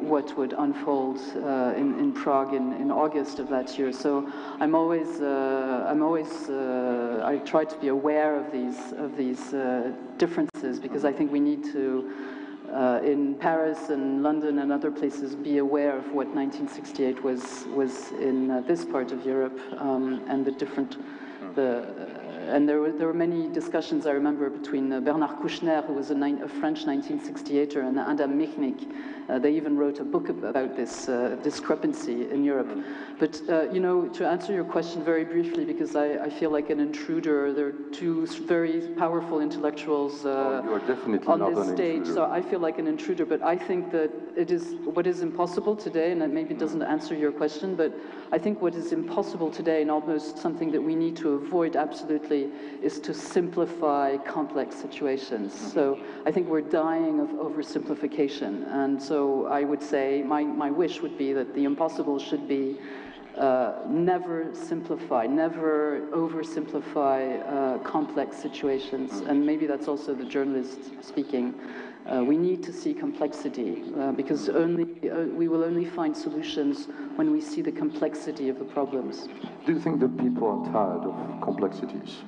what would unfold in Prague in August of that year. So I try to be aware of these differences, because I think we need to, in Paris and London and other places, be aware of what 1968 was in this part of Europe, and the different. And there were many discussions, I remember, between Bernard Kouchner, who was a French 1968er, and Adam Michnik. They even wrote a book about this discrepancy in Europe. But, you know, to answer your question very briefly, because I feel like an intruder, there are two very powerful intellectuals you are definitely on not this an stage, intruder. so I feel like an intruder. But I think that what is impossible today, and that maybe doesn't answer your question, but I think what is impossible today, and almost something that we need to avoid absolutely, is to simplify complex situations. So I think we're dying of oversimplification, and so I would say my wish would be that the impossible should be never simplify, never oversimplify complex situations. And maybe that's also the journalist speaking. We need to see complexity, because we will only find solutions when we see the complexity of the problems. Do you think that people are tired of complexities?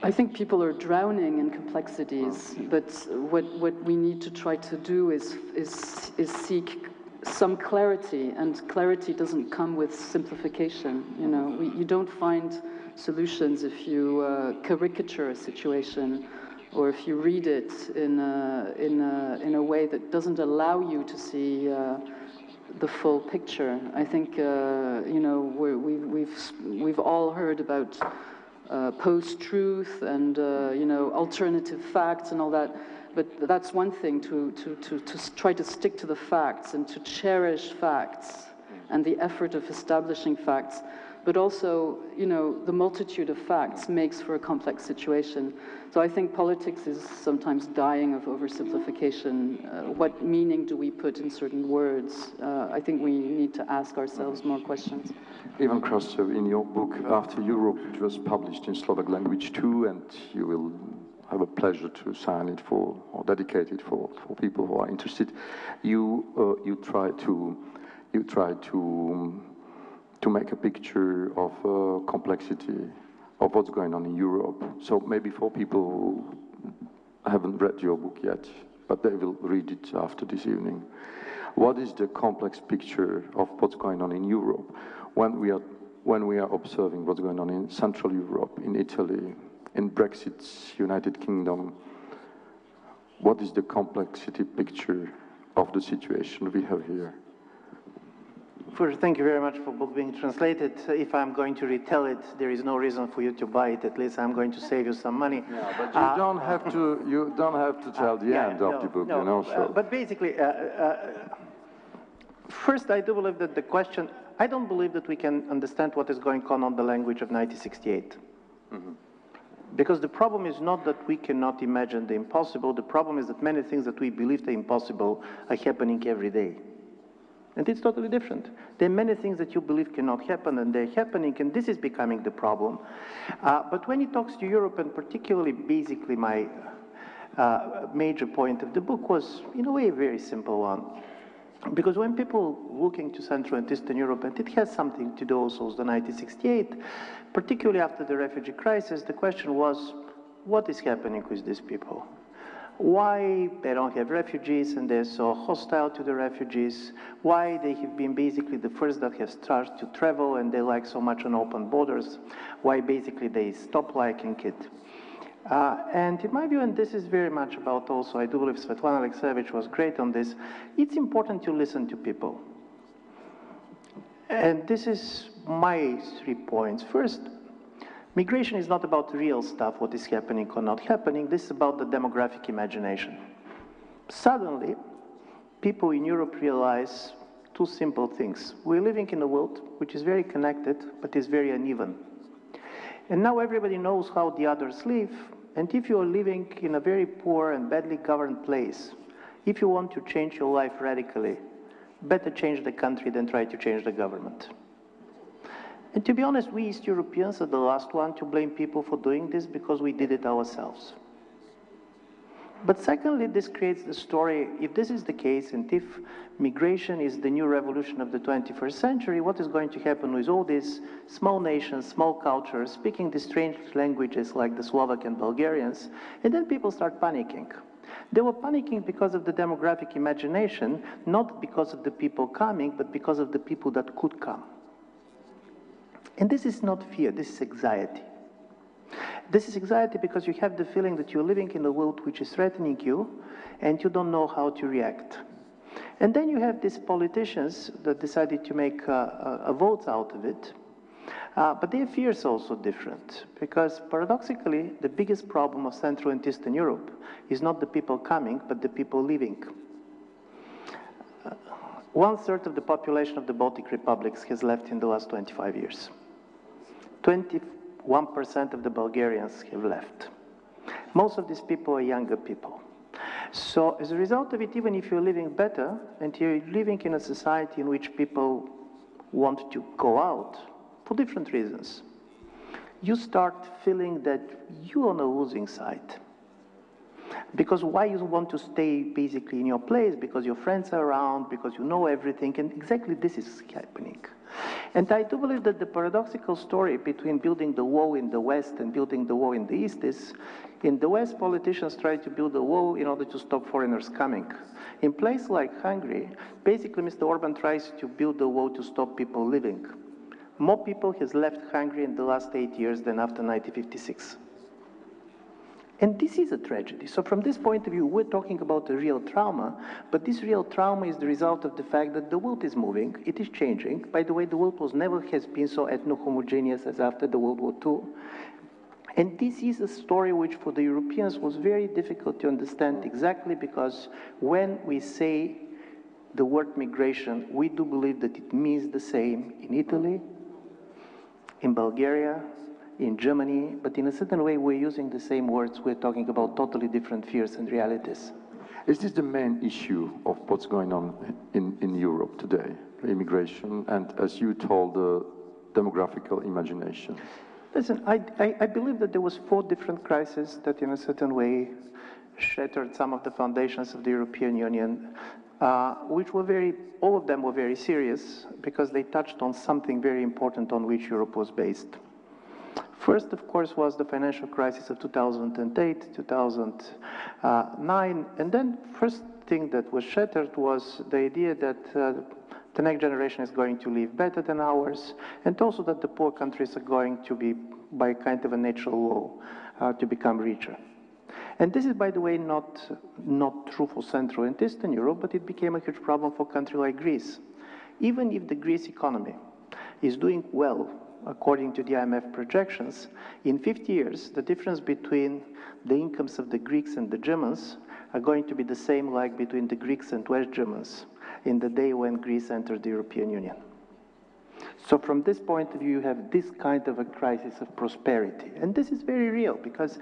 I think people are drowning in complexities, but what we need to try to do is seek some clarity, and clarity doesn't come with simplification. You know, you don't find solutions if you caricature a situation, or if you read it in a way that doesn't allow you to see the full picture. I think you know, we've all heard about post-truth and you know, alternative facts and all that. But that's one thing, to try to stick to the facts and to cherish facts and the effort of establishing facts. But also, you know, the multitude of facts makes for a complex situation. So I think politics is sometimes dying of oversimplification. What meaning do we put in certain words? I think we need to ask ourselves more questions. Ivan Krastev, in your book, After Europe, it was published in Slovak language too, and you will have a pleasure to sign it for, or dedicate it for people who are interested. You try to make a picture of complexity of what's going on in Europe. So maybe for people who haven't read your book yet, but they will read it after this evening. What is the complex picture of what's going on in Europe when we are observing what's going on in Central Europe, in Italy, in Brexit's United Kingdom? What is the complexity picture of the situation we have here? First, thank you very much for book being translated. If I'm going to retell it, there is no reason for you to buy it. At least I'm going to save you some money. Yeah, but you don't have to. You don't have to tell the end of the book, you know. So. But basically, first, I do believe that the question. I don't believe that we can understand what is going on the language of 1968. Mm-hmm. Because the problem is not that we cannot imagine the impossible. The problem is that many things that we believe are impossible are happening every day. And it's totally different. There are many things that you believe cannot happen, and they're happening, and this is becoming the problem. But when it talks to Europe, and particularly, basically, my major point of the book was, in a way, a very simple one. Because when people look into Central and Eastern Europe, and it has something to do also with the 1968, particularly after the refugee crisis, the question was, what is happening with these people? Why they don't have refugees and they're so hostile to the refugees, why they have been basically the first that have started to travel and they like so much on open borders, why basically they stop liking it. And in my view, and this is very much about also, I do believe Svetlana Alexievich was great on this, it's important to listen to people. And this is my 3 points. First, migration is not about real stuff, what is happening or not happening. This is about the demographic imagination. Suddenly, people in Europe realize 2 simple things. We're living in a world which is very connected, but is very uneven. And now everybody knows how the others live. And if you are living in a very poor and badly governed place, if you want to change your life radically, better change the country than try to change the government. And to be honest, we East Europeans are the last one to blame people for doing this because we did it ourselves. But secondly, this creates the story, if this is the case, and if migration is the new revolution of the 21st century, what is going to happen with all these small nations, small cultures, speaking these strange languages like the Slovak and Bulgarians, and then people start panicking. They were panicking because of the demographic imagination, not because of the people coming, but because of the people that could come. And this is not fear, this is anxiety. This is anxiety because you have the feeling that you're living in a world which is threatening you, and you don't know how to react. And then you have these politicians that decided to make a vote out of it, but their fear is also different, because paradoxically, the biggest problem of Central and Eastern Europe is not the people coming, but the people leaving. 1/3 of the population of the Baltic republics has left in the last 25 years. 21% of the Bulgarians have left. Most of these people are younger people. So as a result of it, even if you're living better and you're living in a society in which people want to go out for different reasons, you start feeling that you're on a losing side. Because why you want to stay basically in your place? Because your friends are around, because you know everything, and exactly this is happening. And I do believe that the paradoxical story between building the wall in the West and building the wall in the East is, in the West, politicians try to build a wall in order to stop foreigners coming. In places like Hungary, basically Mr. Orban tries to build a wall to stop people living. More people has left Hungary in the last 8 years than after 1956. And this is a tragedy. So from this point of view, we're talking about a real trauma, but this real trauma is the result of the fact that the world is moving, it is changing. By the way, the world never has been so ethno-homogeneous as after the World War II. And this is a story which for the Europeans was very difficult to understand exactly because when we say the word migration, we do believe that it means the same in Italy, in Bulgaria, in Germany, but in a certain way we're using the same words, we're talking about totally different fears and realities. Is this the main issue of what's going on in Europe today, immigration, and as you told, the demographical imagination? Listen, I believe that there was 4 different crises that in a certain way shattered some of the foundations of the European Union, which were all of them were very serious because they touched on something very important on which Europe was based. First, of course, was the financial crisis of 2008, 2009, and then first thing that was shattered was the idea that the next generation is going to live better than ours, and also that the poor countries are going to be, by kind of a natural law, to become richer. And this is, by the way, not true for Central and Eastern Europe, but it became a huge problem for a country like Greece. Even if the Greece economy is doing well, according to the IMF projections, in 50 years, the difference between the incomes of the Greeks and the Germans are going to be the same like between the Greeks and West Germans in the day when Greece entered the European Union. So from this point of view, you have this kind of a crisis of prosperity. And this is very real because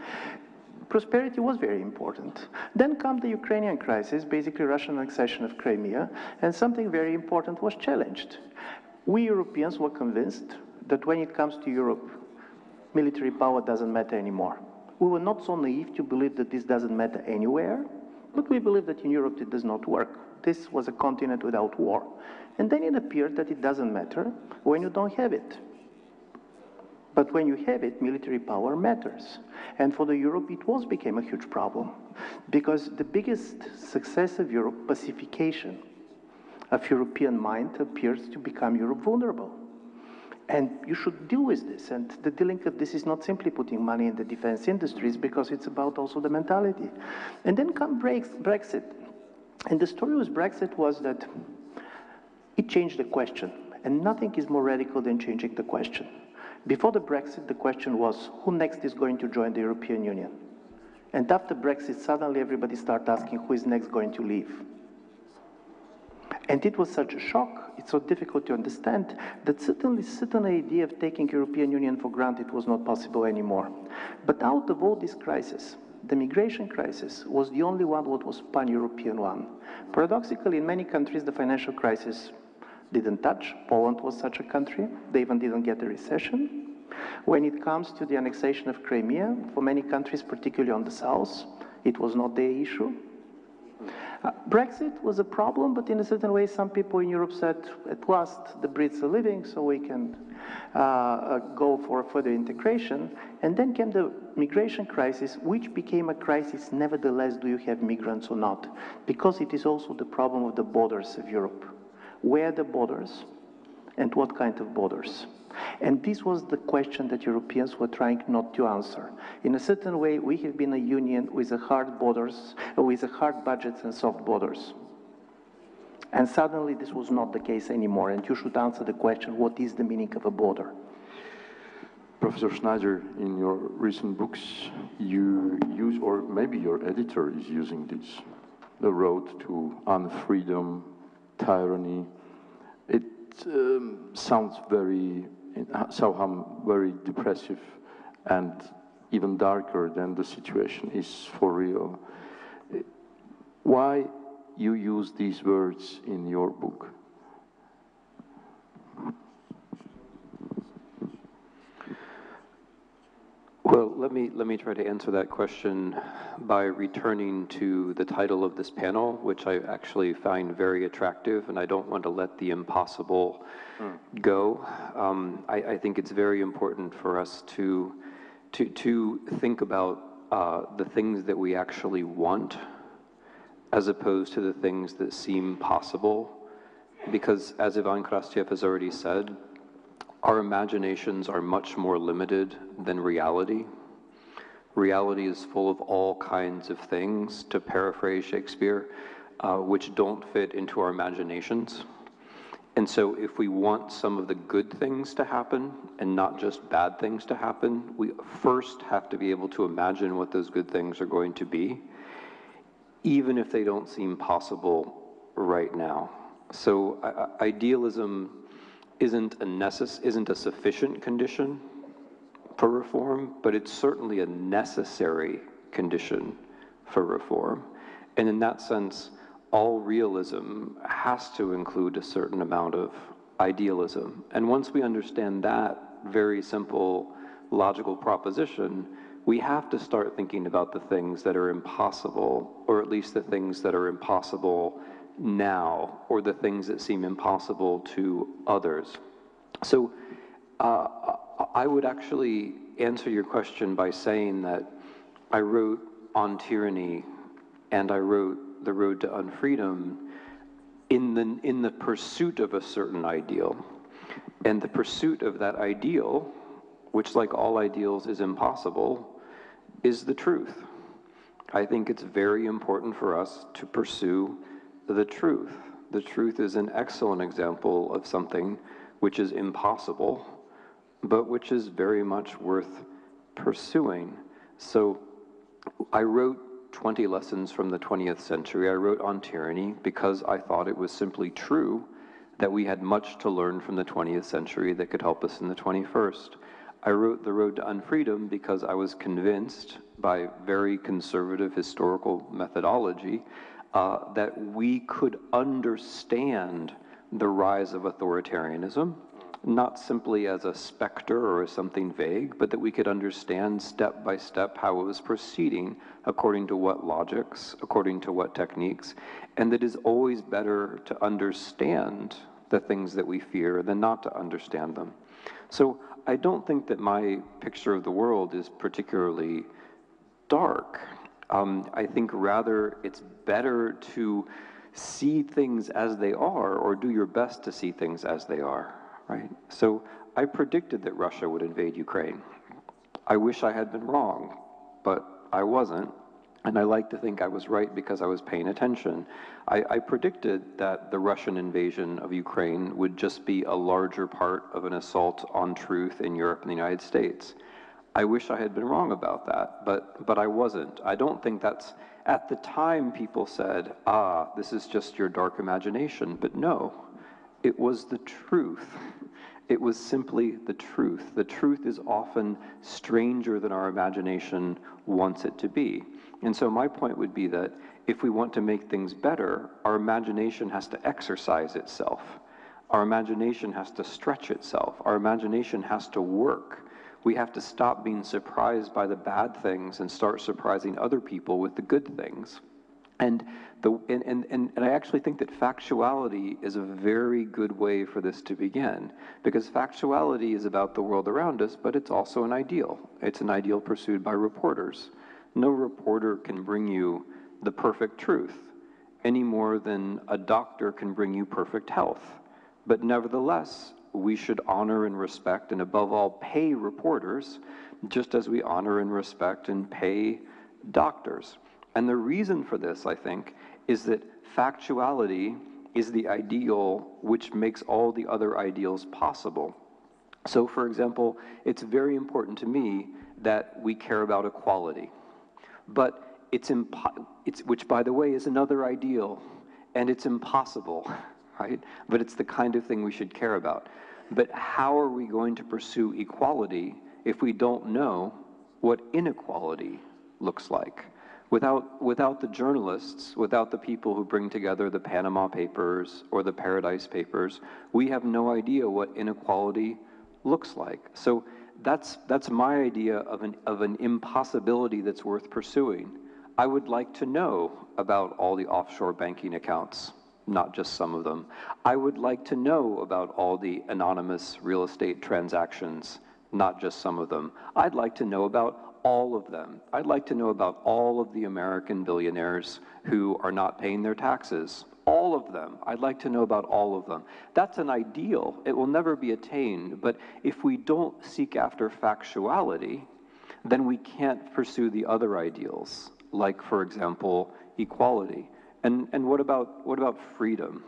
prosperity was very important. Then comes the Ukrainian crisis, basically Russian annexation of Crimea, and something very important was challenged. We Europeans were convinced that when it comes to Europe, military power doesn't matter anymore. We were not so naive to believe that this doesn't matter anywhere, but we believe that in Europe it does not work. This was a continent without war. And then it appeared that it doesn't matter when you don't have it. But when you have it, military power matters. And for the Europe, it became a huge problem. Because the biggest success of Europe, pacification of European mind, appears to become Europe vulnerable. And you should deal with this. And the dealing of this is not simply putting money in the defense industries, because it's about also the mentality. And then comes Brexit. And the story with Brexit was that it changed the question. And nothing is more radical than changing the question. Before the Brexit, the question was, who next is going to join the European Union? And after Brexit, suddenly everybody started asking, who is next going to leave? And it was such a shock, it's so difficult to understand, that certainly certain idea of taking European Union for granted was not possible anymore. But out of all these crises, the migration crisis was the only one that was pan-European one. Paradoxically, in many countries, the financial crisis didn't touch. Poland was such a country. They even didn't get a recession. When it comes to the annexation of Crimea, for many countries, particularly on the south, It was not their issue. Brexit was a problem, but in a certain way, some people in Europe said, at last, the Brits are leaving, so we can go for further integration. And then came the migration crisis, which became a crisis, nevertheless, do you have migrants or not? Because it is also the problem of the borders of Europe. Where are the borders, and what kind of borders? And this was the question that Europeans were trying not to answer. In a certain way, we have been a union with a hard borders, with a hard budgets and soft borders. And suddenly this was not the case anymore, and you should answer the question, what is the meaning of a border? Professor Schneider, in your recent books, you use, or maybe your editor is using this, the road to unfreedom, tyranny. It sounds somehow very depressive and even darker than the situation is for real. Why you use these words in your book? Well, let me try to answer that question by returning to the title of this panel, which I actually find very attractive, and I don't want to let the impossible go. I think it's very important for us to think about the things that we actually want, as opposed to the things that seem possible, because as Ivan Krastev has already said, our imaginations are much more limited than reality. Reality is full of all kinds of things, to paraphrase Shakespeare, which don't fit into our imaginations. And so if we want some of the good things to happen and not just bad things to happen, we first have to be able to imagine what those good things are going to be, even if they don't seem possible right now. So idealism isn't a sufficient condition for reform, but it's certainly a necessary condition for reform. And in that sense, all realism has to include a certain amount of idealism. And once we understand that very simple logical proposition, we have to start thinking about the things that are impossible, or at least the things that are impossible now, or the things that seem impossible to others. So I would actually answer your question by saying that I wrote On Tyranny and I wrote The Road to Unfreedom in the pursuit of a certain ideal. And the pursuit of that ideal, which like all ideals is impossible, is the truth. I think it's very important for us to pursue the truth. The truth is an excellent example of something which is impossible, but which is very much worth pursuing. So I wrote 20 Lessons from the 20th Century. I wrote On Tyranny because I thought it was simply true that we had much to learn from the 20th century that could help us in the 21st. I wrote The Road to Unfreedom because I was convinced by very conservative historical methodology that we could understand the rise of authoritarianism, not simply as a specter or as something vague, but that we could understand step by step how it was proceeding, according to what logics, according to what techniques, and that it is always better to understand the things that we fear than not to understand them. So I don't think that my picture of the world is particularly dark. I think rather it's better to see things as they are, or do your best to see things as they are, right? So I predicted that Russia would invade Ukraine. I wish I had been wrong, but I wasn't. And I like to think I was right because I was paying attention. I predicted that the Russian invasion of Ukraine would just be a larger part of an assault on truth in Europe and the United States. I wish I had been wrong about that, but I wasn't. I don't think that's, at the time people said, this is just your dark imagination, but no, it was the truth. It was simply the truth. The truth is often stranger than our imagination wants it to be. And so my point would be that if we want to make things better, our imagination has to exercise itself. Our imagination has to stretch itself. Our imagination has to work. We have to stop being surprised by the bad things and start surprising other people with the good things. And I actually think that factuality is a very good way for this to begin, because factuality is about the world around us, but it's also an ideal. It's an ideal pursued by reporters. No reporter can bring you the perfect truth any more than a doctor can bring you perfect health. But nevertheless, we should honor and respect, and above all, pay reporters, just as we honor and respect and pay doctors. And the reason for this, I think, is that factuality is the ideal which makes all the other ideals possible. So, for example, it's very important to me that we care about equality. But which, by the way, is another ideal, and it's impossible, right? But it's the kind of thing we should care about. But how are we going to pursue equality if we don't know what inequality looks like? Without the journalists, without the people who bring together the Panama Papers or the Paradise Papers, we have no idea what inequality looks like. So that's my idea of an impossibility that's worth pursuing. I would like to know about all the offshore banking accounts, not just some of them. I would like to know about all the anonymous real estate transactions, not just some of them. I'd like to know about all of them. I'd like to know about all of the American billionaires who are not paying their taxes. All of them. I'd like to know about all of them. That's an ideal. It will never be attained. But if we don't seek after factuality, then we can't pursue the other ideals, like, for example, equality. And what about freedom?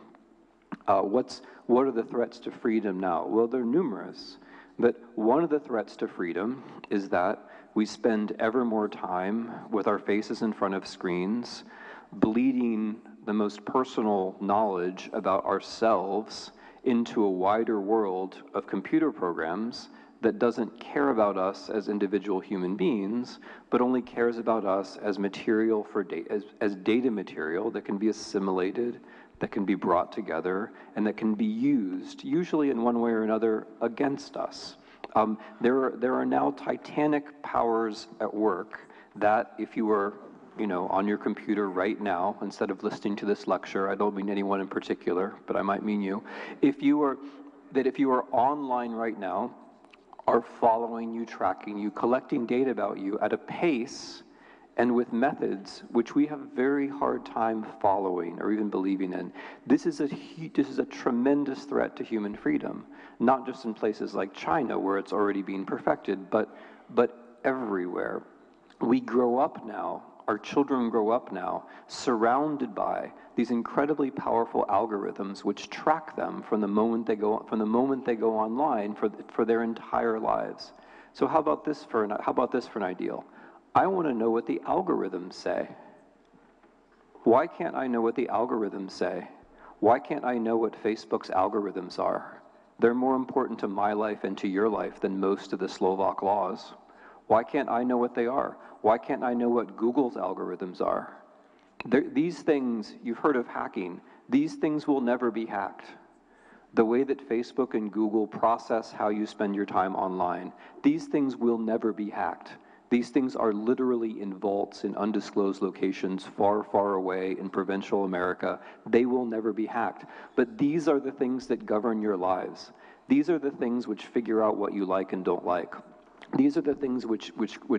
What are the threats to freedom now? Well, they're numerous. But one of the threats to freedom is that we spend ever more time with our faces in front of screens, bleeding the most personal knowledge about ourselves into a wider world of computer programs that doesn't care about us as individual human beings, but only cares about us as material for as data material that can be assimilated, that can be brought together, and that can be used, usually in one way or another, against us. There are now titanic powers at work that if you were, on your computer right now, instead of listening to this lecture, I don't mean anyone in particular, but I might mean you, if you were online right now, are following you, tracking you, collecting data about you at a pace and with methods which we have a very hard time following or even believing in. This is a tremendous threat to human freedom, not just in places like China where it's already being perfected, but everywhere. We grow up now, our children grow up now, surrounded by these incredibly powerful algorithms which track them from the moment they go online for their entire lives. So how about this for an ideal? I want to know what the algorithms say. Why can't I know what the algorithms say? Why can't I know what Facebook's algorithms are? They're more important to my life and to your life than most of the Slovak laws. Why can't I know what they are? Why can't I know what Google's algorithms are? These things, you've heard of hacking, these things will never be hacked. The way that Facebook and Google process how you spend your time online, these things will never be hacked. These things are literally in vaults in undisclosed locations far, far away in provincial America. They will never be hacked. But these are the things that govern your lives. These are the things which figure out what you like and don't like. These are the things which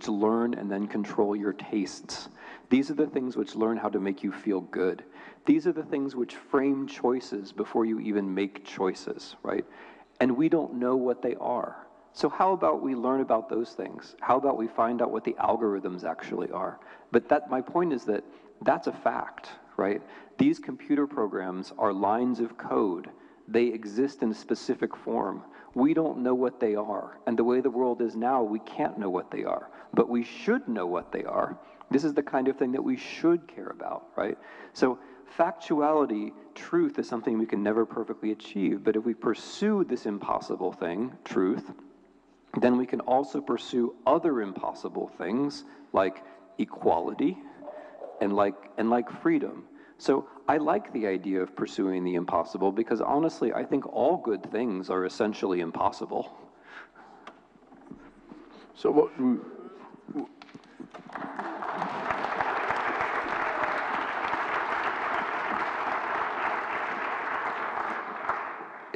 learn and then control your tastes. These are the things which learn how to make you feel good. These are the things which frame choices before you even make choices, right? And we don't know what they are. So how about we learn about those things? How about we find out what the algorithms actually are? But my point is that that's a fact, right? These computer programs are lines of code. They exist in a specific form. We don't know what they are. And the way the world is now, we can't know what they are. But we should know what they are. This is the kind of thing that we should care about, right? So factuality, truth, is something we can never perfectly achieve. But if we pursue this impossible thing, truth, then we can also pursue other impossible things like equality and like freedom. So I like the idea of pursuing the impossible because honestly, I think all good things are essentially impossible. So what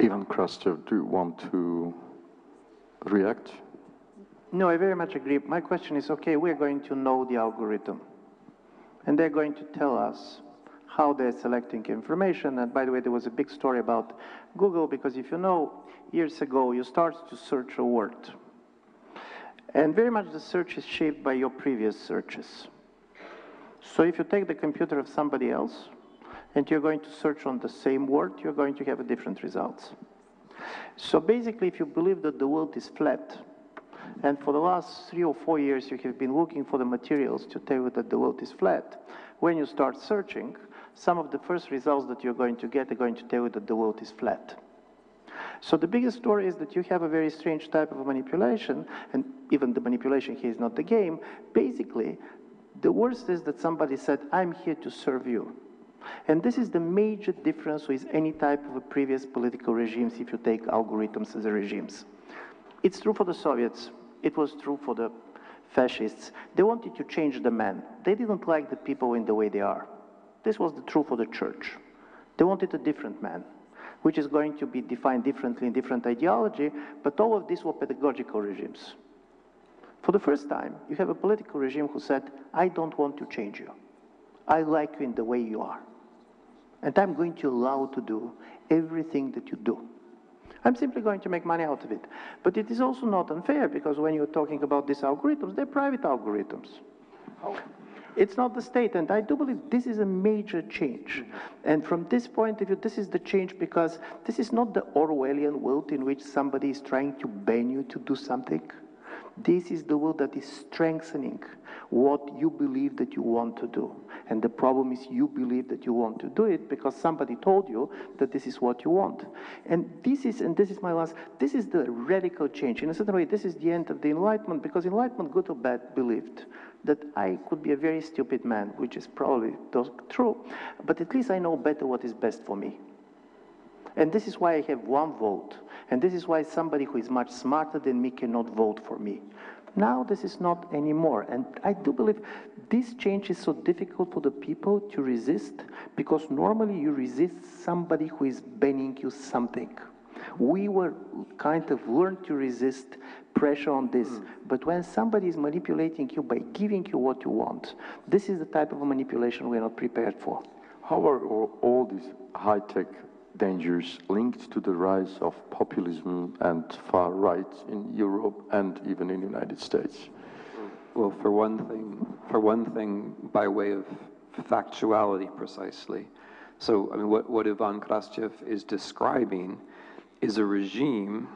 Ivan Krastev, do you want to react? No, I very much agree. My question is, okay, we're going to know the algorithm, and they're going to tell us how they're selecting information. And by the way, there was a big story about Google, because if you know, years ago, you start to search a word. And very much the search is shaped by your previous searches. So if you take the computer of somebody else, and you're going to search on the same word, you're going to have different results. So basically, if you believe that the world is flat, and for the last 3 or 4 years you have been looking for the materials to tell you that the world is flat, when you start searching, some of the first results that you're going to get are going to tell you that the world is flat. So the biggest story is that you have a very strange type of manipulation, and even the manipulation here is not the game. Basically, the worst is that somebody said, I'm here to serve you. And this is the major difference with any type of a previous political regimes if you take algorithms as a regimes. It's true for the Soviets. It was true for the fascists. They wanted to change the man. They didn't like the people in the way they are. This was true for the church. They wanted a different man, which is going to be defined differently in different ideology, but all of these were pedagogical regimes. For the first time, you have a political regime who said, I don't want to change you. I like you in the way you are. And I'm going to allow to do everything that you do. I'm simply going to make money out of it. But it is also not unfair, because when you're talking about these algorithms, they're private algorithms. It's not the state, and I do believe this is a major change. And from this point of view, this is the change, because this is not the Orwellian world in which somebody is trying to ban you to do something. This is the world that is strengthening what you believe that you want to do. And the problem is you believe that you want to do it because somebody told you that this is what you want. And this is my last, this is the radical change. In a certain way, this is the end of the Enlightenment, because Enlightenment, good or bad, believed that I could be a very stupid man, which is probably true, but at least I know better what is best for me. And this is why I have one vote. And this is why somebody who is much smarter than me cannot vote for me. Now this is not anymore. And I do believe this change is so difficult for the people to resist, because normally you resist somebody who is banning you something. We were kind of learned to resist pressure on this. But when somebody is manipulating you by giving you what you want, this is the type of manipulation we're not prepared for. How are all these high-tech dangers linked to the rise of populism and far right in Europe and even in the United States? Well, for one thing, by way of factuality precisely. So, I mean, what Ivan Krastev is describing is a regime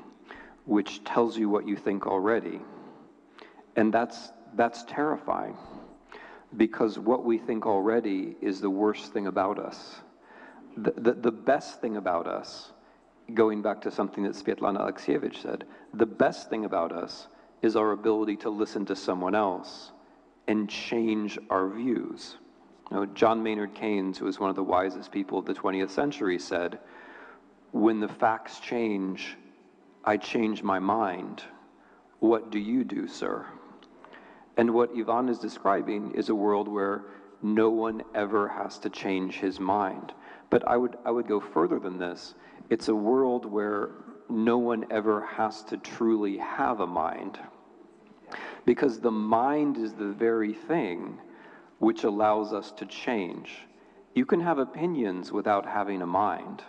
which tells you what you think already. And that's terrifying, because what we think already is the worst thing about us. The best thing about us, going back to something that Svetlana Alexievich said, the best thing about us is our ability to listen to someone else and change our views. You know, John Maynard Keynes, who was one of the wisest people of the 20th century, said, when the facts change, I change my mind. What do you do, sir? And what Ivan is describing is a world where no one ever has to change his mind. But I would go further than this. It's a world where no one ever has to truly have a mind, because the mind is the very thing which allows us to change. You can have opinions without having a mind.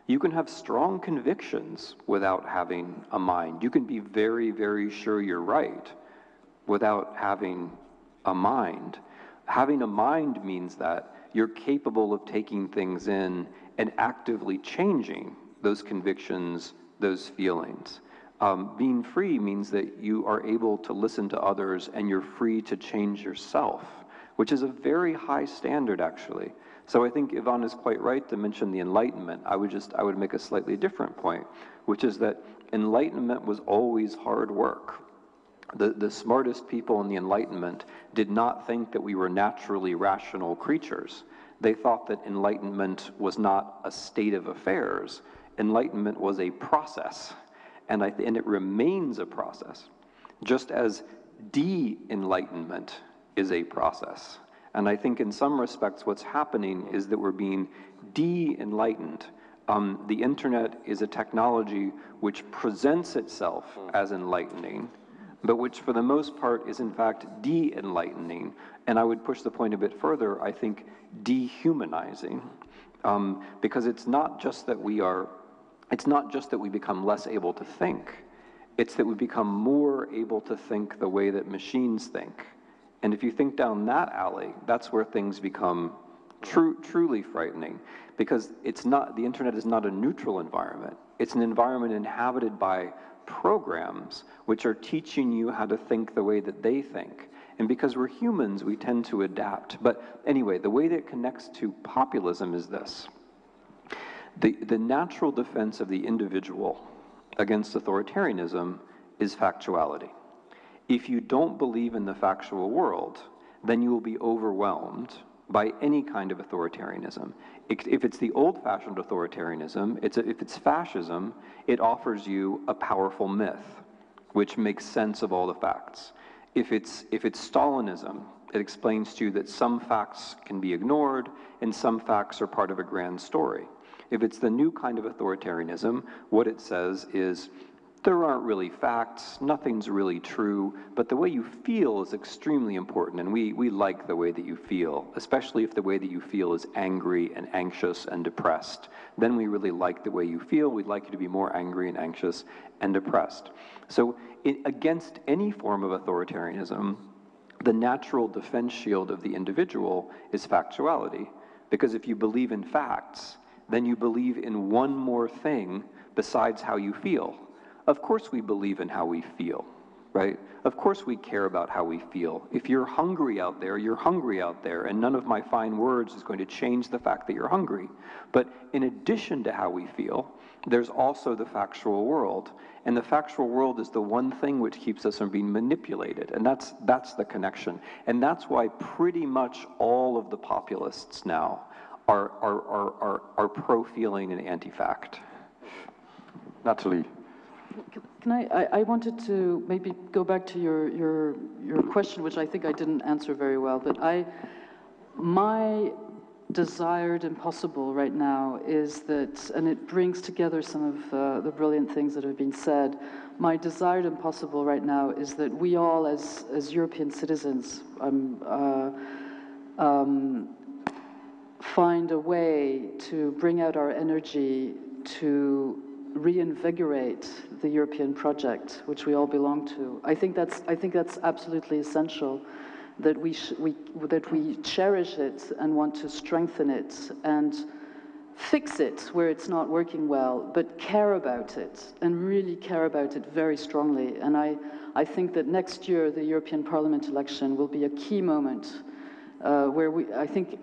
You can have strong convictions without having a mind. You can be very, very sure you're right without having a mind. Having a mind means that you're capable of taking things in and actively changing those convictions, those feelings. Being free means that you are able to listen to others and you're free to change yourself, which is a very high standard, actually. So I think Ivan is quite right to mention the Enlightenment. I would make a slightly different point, which is that Enlightenment was always hard work. The smartest people in the Enlightenment did not think that we were naturally rational creatures. They thought that enlightenment was not a state of affairs. Enlightenment was a process, and it remains a process. Just as de-enlightenment is a process. And I think in some respects what's happening is that we're being de-enlightened. The internet is a technology which presents itself as enlightening, but which for the most part is in fact de-enlightening. And I would push the point a bit further, I think dehumanizing. Because it's not just that we become less able to think, it's that we become more able to think the way that machines think. And if you think down that alley, that's where things become truly frightening, because the internet is not a neutral environment. It's an environment inhabited by programs which are teaching you how to think the way that they think. And because we're humans, we tend to adapt. But anyway, the way that it connects to populism is this. The natural defense of the individual against authoritarianism is factuality. If you don't believe in the factual world, then you will be overwhelmed by any kind of authoritarianism. If it's the old-fashioned authoritarianism, if it's fascism, it offers you a powerful myth, which makes sense of all the facts. If it's Stalinism, it explains to you that some facts can be ignored and some facts are part of a grand story. If it's the new kind of authoritarianism, what it says is, there aren't really facts, nothing's really true, but the way you feel is extremely important, and we like the way that you feel, especially if the way that you feel is angry and anxious and depressed. Then we really like the way you feel, we'd like you to be more angry and anxious and depressed. So against any form of authoritarianism, the natural defense shield of the individual is factuality, because if you believe in facts, then you believe in one more thing besides how you feel. Of course we believe in how we feel, right? Of course we care about how we feel. If you're hungry out there, you're hungry out there, and none of my fine words is going to change the fact that you're hungry. But in addition to how we feel, there's also the factual world. And the factual world is the one thing which keeps us from being manipulated. And that's the connection. And that's why pretty much all of the populists now are pro-feeling and anti-fact. Natalie. Can I wanted to maybe go back to your question, which I think I didn't answer very well, but my desired impossible right now is that, and it brings together some of the brilliant things that have been said, my desired impossible right now is that we all as European citizens find a way to bring out our energy to reinvigorate the European project, which we all belong to. I think that's absolutely essential, that we cherish it and want to strengthen it and fix it where it's not working well, but care about it and really care about it very strongly. And I think that next year the European Parliament election will be a key moment where I think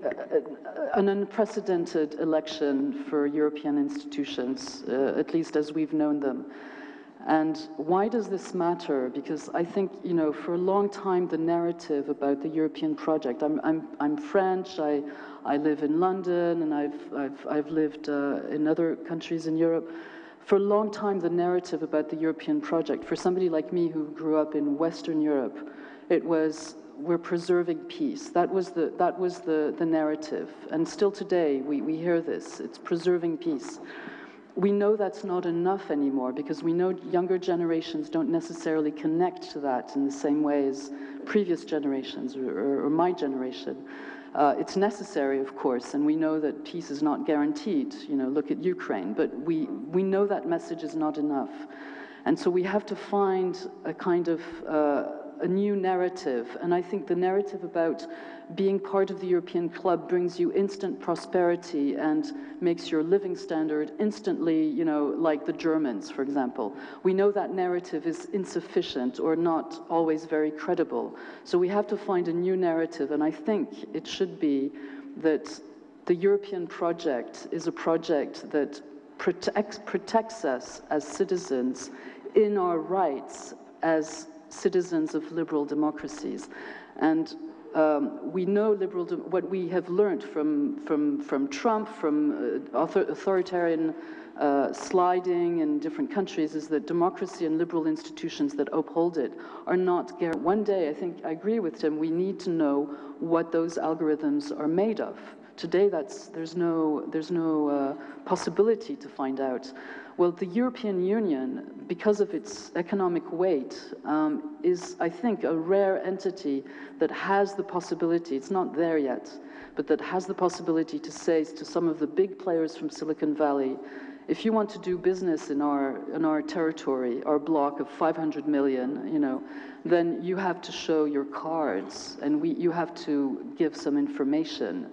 an unprecedented election for European institutions, at least as we've known them. And why does this matter? Because I think, for a long time, the narrative about the European project, I'm French, I live in London, and I've lived in other countries in Europe. For a long time, the narrative about the European project, for somebody like me who grew up in Western Europe, it was, we're preserving peace. That was the narrative. And still today, we hear this. It's preserving peace. We know that's not enough anymore, because we know younger generations don't necessarily connect to that in the same way as previous generations or my generation. It's necessary, of course, and we know that peace is not guaranteed. Look at Ukraine. But we know that message is not enough. And so we have to find a kind of a new narrative. And I think the narrative about being part of the European club brings you instant prosperity and makes your living standard instantly, like the Germans, for example. We know that narrative is insufficient or not always very credible. So we have to find a new narrative, and I think it should be that the European project is a project that protects us as citizens in our rights as citizens of liberal democracies. And we know what we have learned from Trump, from authoritarian sliding in different countries, is that democracy and liberal institutions that uphold it are not guaranteed. One day, I think I agree with Tim, we need to know what those algorithms are made of. Today, there's no possibility to find out. Well, the European Union, because of its economic weight, is, I think, a rare entity that has the possibility, it's not there yet, but that has the possibility to say to some of the big players from Silicon Valley, if you want to do business in our territory, our block of 500 million, you know, then you have to show your cards, and you have to give some information.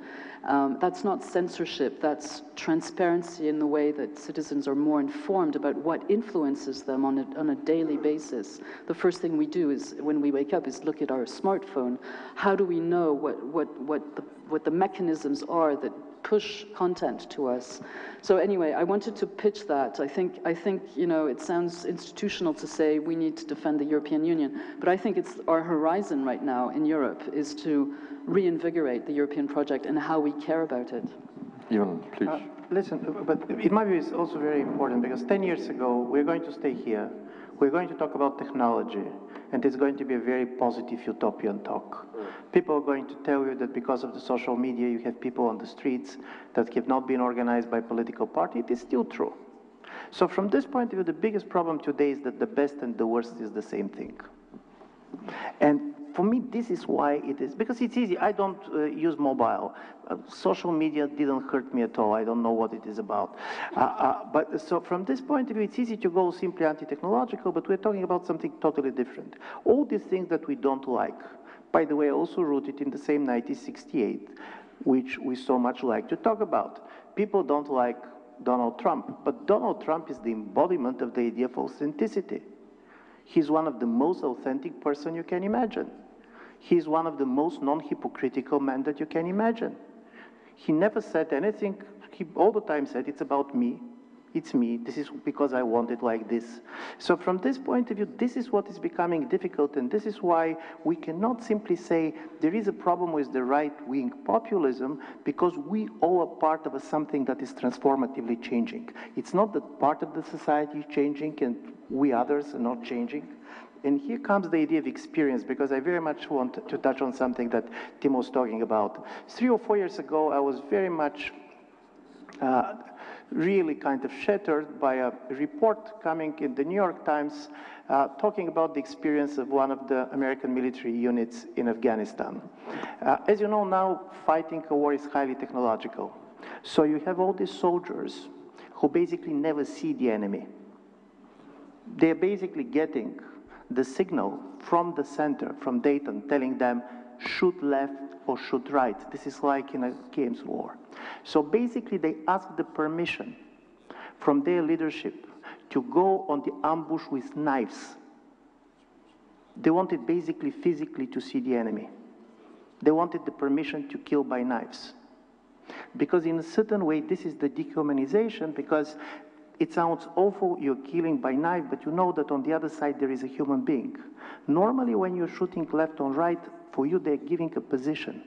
That's not censorship, that's transparency in the way that citizens are more informed about what influences them on a daily basis. The first thing we do is, when we wake up, is look at our smartphone. How do we know what the mechanisms are that push content to us? So anyway, I wanted to pitch that. I think you know, it sounds institutional to say we need to defend the European Union, but I think it's our horizon right now in Europe is to reinvigorate the European project and how we care about it. Ivan, please. Listen, but in my view, it's also very important because 10 years ago, we're going to stay here. We're going to talk about technology, and it's going to be a very positive utopian talk. People are going to tell you that because of the social media, you have people on the streets that have not been organized by political party. It is still true. So from this point of view, the biggest problem today is that the best and the worst is the same thing. And for me, this is why it is, because it's easy. I don't use mobile. Social media didn't hurt me at all. I don't know what it is about. But so from this point of view, it's easy to go simply anti-technological, but we're talking about something totally different. All these things that we don't like, by the way, also rooted in the same 1968, which we so much like to talk about. People don't like Donald Trump, but Donald Trump is the embodiment of the idea of authenticity. He's one of the most authentic person you can imagine. He's one of the most non-hypocritical men that you can imagine. He never said anything. He all the time said, it's about me. It's me. This is because I want it like this. So from this point of view, this is what is becoming difficult, and this is why we cannot simply say there is a problem with the right-wing populism, because we all are part of something that is transformatively changing. It's not that part of the society is changing and we others are not changing. And here comes the idea of experience, because I very much want to touch on something that Tim was talking about. 3 or 4 years ago, I was very much really kind of shattered by a report coming in the New York Times talking about the experience of one of the American military units in Afghanistan. As you know now, fighting a war is highly technological. So you have all these soldiers who basically never see the enemy. They're basically getting the signal from the center, from Dayton, telling them shoot left or shoot right. This is like in a games war. So basically they ask the permission from their leadership to go on the ambush with knives. They wanted basically physically to see the enemy. They wanted the permission to kill by knives. Because in a certain way, this is the dehumanization, because it sounds awful, you're killing by knife, but you know that on the other side there is a human being. Normally when you're shooting left or right, for you they're giving a position.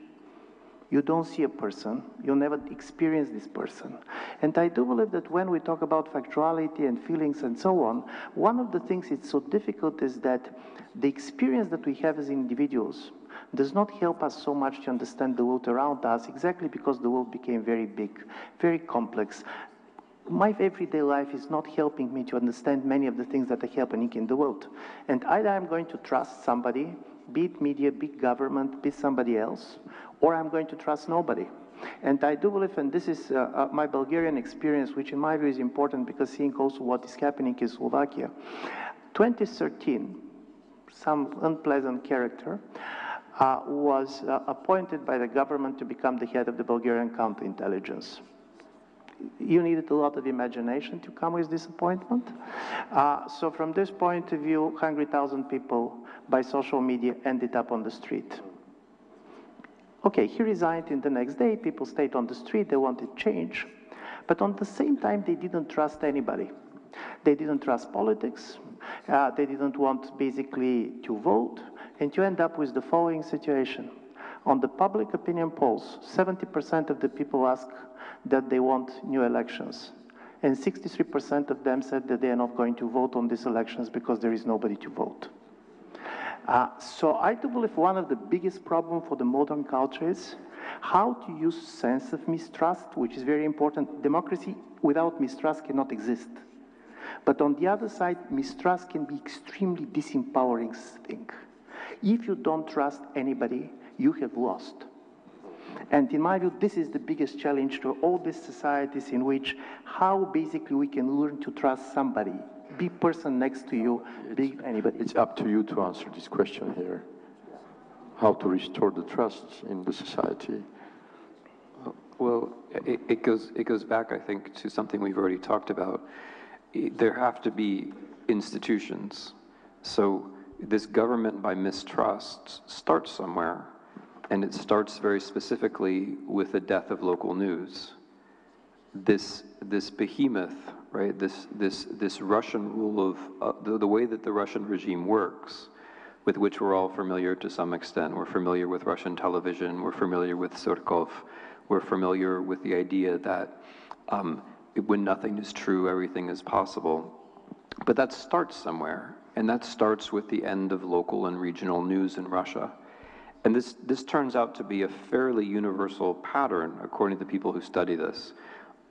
You don't see a person, you never experience this person. And I do believe that when we talk about factuality and feelings and so on, one of the things it's so difficult is that the experience that we have as individuals does not help us so much to understand the world around us, exactly because the world became very big, very complex. My everyday life is not helping me to understand many of the things that are happening in the world. And either I'm going to trust somebody, be it media, be it government, be it somebody else, or I'm going to trust nobody. And I do believe, and this is my Bulgarian experience, which in my view is important because seeing also what is happening in Slovakia. 2013, some unpleasant character was appointed by the government to become the head of the Bulgarian counterintelligence. You needed a lot of imagination to come with this appointment. So from this point of view, 100,000 people by social media ended up on the street. Okay, he resigned in the next day, people stayed on the street, they wanted change. But on the same time, they didn't trust anybody. They didn't trust politics, they didn't want basically to vote, and you end up with the following situation. On the public opinion polls, 70% of the people ask that they want new elections. And 63% of them said that they are not going to vote on these elections because there is nobody to vote. So I do believe one of the biggest problems for the modern culture is how to use sense of mistrust, which is very important. Democracy without mistrust cannot exist. But on the other side, mistrust can be extremely disempowering thing. If you don't trust anybody, you have lost. And in my view, this is the biggest challenge to all these societies in which how basically we can learn to trust somebody, be person next to you, be anybody. It's up to you to answer this question here. How to restore the trust in the society? Well, it goes back, I think, to something we've already talked about. There have to be institutions. So this government by mistrust starts somewhere, and it starts very specifically with the death of local news. This behemoth, right? This Russian rule of the way that the Russian regime works, with which we're all familiar to some extent. We're familiar with Russian television. We're familiar with Surkov. We're familiar with the idea that when nothing is true, everything is possible. But that starts somewhere, and that starts with the end of local and regional news in Russia. And this turns out to be a fairly universal pattern, according to people who study this.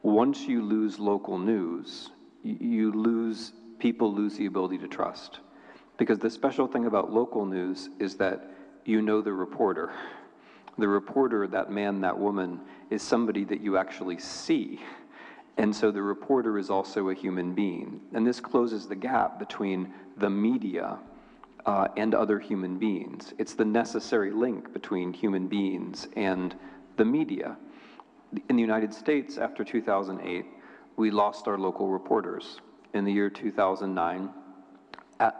Once you lose local news, people lose the ability to trust. Because the special thing about local news is that you know the reporter. The reporter, that man, that woman, is somebody that you actually see. And so the reporter is also a human being. And this closes the gap between the media and other human beings. It's the necessary link between human beings and the media. In the United States, after 2008, we lost our local reporters. In the year 2009,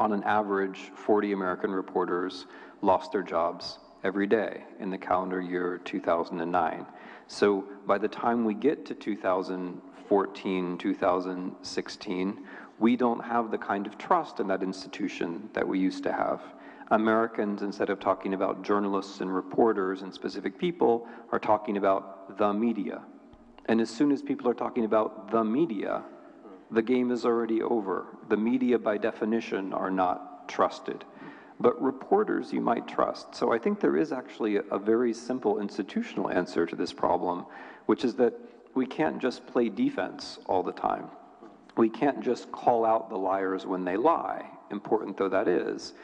on an average, 40 American reporters lost their jobs every day in the calendar year 2009. So by the time we get to 2014, 2016, we don't have the kind of trust in that institution that we used to have. Americans, instead of talking about journalists and reporters and specific people, are talking about the media. And as soon as people are talking about the media, the game is already over. The media, by definition, are not trusted. But reporters you might trust. So I think there is actually a very simple institutional answer to this problem, which is that we can't just play defense all the time. We can't just call out the liars when they lie, important though that is.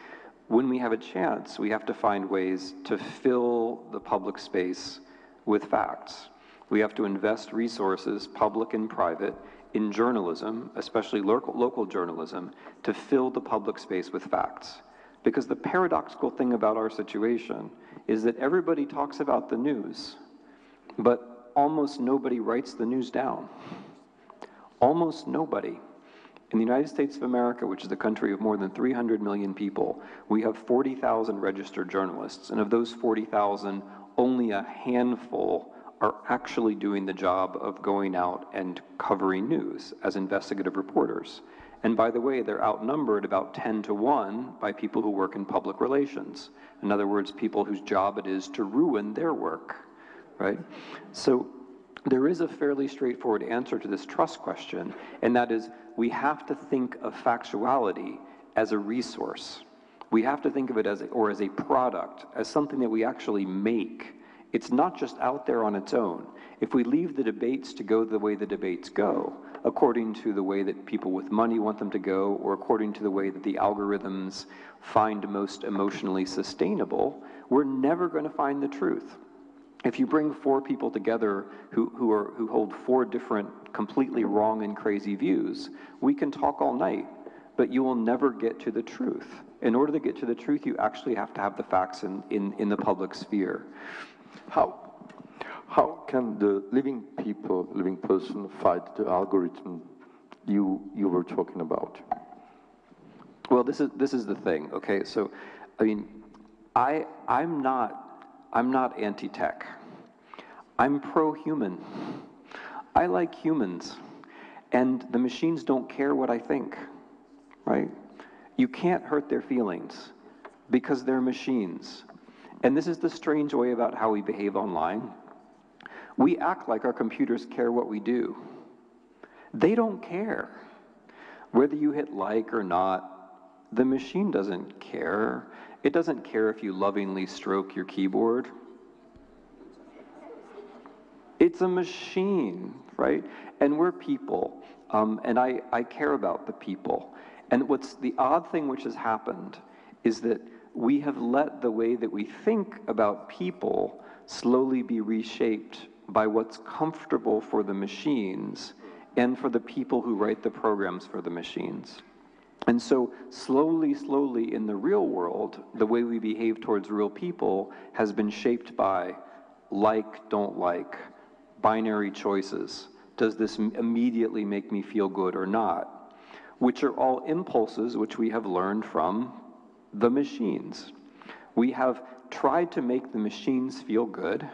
When we have a chance, we have to find ways to fill the public space with facts. We have to invest resources, public and private, in journalism, especially local journalism, to fill the public space with facts. Because the paradoxical thing about our situation is that everybody talks about the news, but almost nobody writes the news down. Almost nobody. In the United States of America, which is a country of more than 300 million people, we have 40,000 registered journalists, and of those 40,000, only a handful are actually doing the job of going out and covering news as investigative reporters. And by the way, they're outnumbered about 10 to 1 by people who work in public relations. In other words, people whose job it is to ruin their work, right? So there is a fairly straightforward answer to this trust question, and that is we have to think of factuality as a resource. We have to think of it as a product, as something that we actually make. It's not just out there on its own. If we leave the debates to go the way the debates go, according to the way that people with money want them to go, or according to the way that the algorithms find most emotionally sustainable, we're never going to find the truth. If you bring 4 people together who hold 4 different, completely wrong and crazy views, we can talk all night, but you will never get to the truth. In order to get to the truth, you actually have to have the facts in the public sphere. How can the living person fight the algorithm you were talking about? Well, this is the thing. Okay, so I mean, I'm not anti-tech. I'm pro-human. I like humans, and the machines don't care what I think, right? You can't hurt their feelings because they're machines. And this is the strange way about how we behave online. We act like our computers care what we do. They don't care. Whether you hit like or not, the machine doesn't care. It doesn't care if you lovingly stroke your keyboard. It's a machine, right? And we're people, and I care about the people. And what's the odd thing which has happened is that we have let the way that we think about people slowly be reshaped by what's comfortable for the machines and for the people who write the programs for the machines. And so slowly, slowly in the real world, the way we behave towards real people has been shaped by like, don't like, binary choices. Does this immediately make me feel good or not? Which are all impulses which we have learned from the machines. We have tried to make the machines feel good,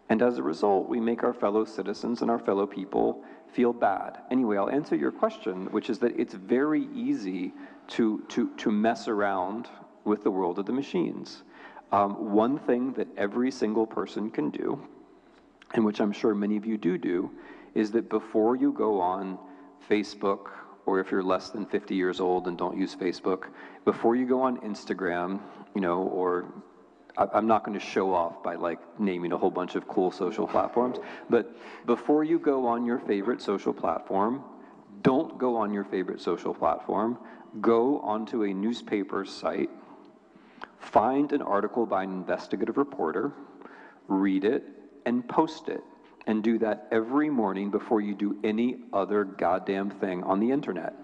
and as a result, we make our fellow citizens and our fellow people feel bad. Anyway, I'll answer your question, which is that it's very easy to mess around with the world of the machines. One thing that every single person can do, and which I'm sure many of you do, is that before you go on Facebook, or if you're less than 50 years old and don't use Facebook, before you go on Instagram, or I'm not going to show off by like naming a whole bunch of cool social platforms, but before you go on your favorite social platform, don't go on your favorite social platform, go onto a newspaper site, find an article by an investigative reporter, read it, and post it. And do that every morning before you do any other goddamn thing on the internet.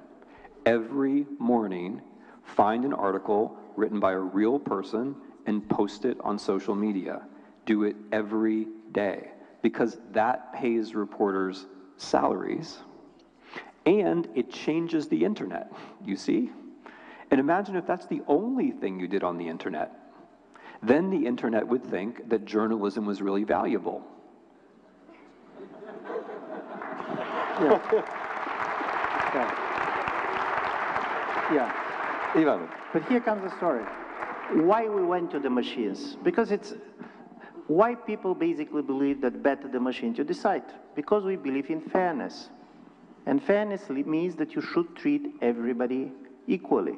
Every morning, find an article written by a real person and post it on social media. Do it every day, because that pays reporters' salaries, and it changes the internet, you see? And imagine if that's the only thing you did on the internet. Then the internet would think that journalism was really valuable. Yeah. But here comes the story. Why we went to the machines? Because it's why people basically believe that better the machine to decide. Because we believe in fairness. And fairness means that you should treat everybody equally.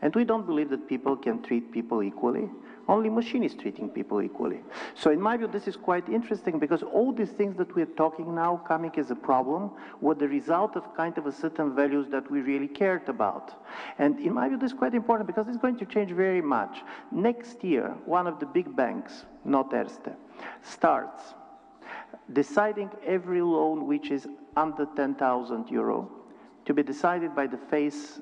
And we don't believe that people can treat people equally. Only machine is treating people equally. So in my view, this is quite interesting, because all these things that we're talking now coming as a problem were the result of kind of a certain values that we really cared about. And in my view, this is quite important, because it's going to change very much. Next year, one of the big banks, not Erste, starts deciding every loan which is under 10,000 euro to be decided by the FACE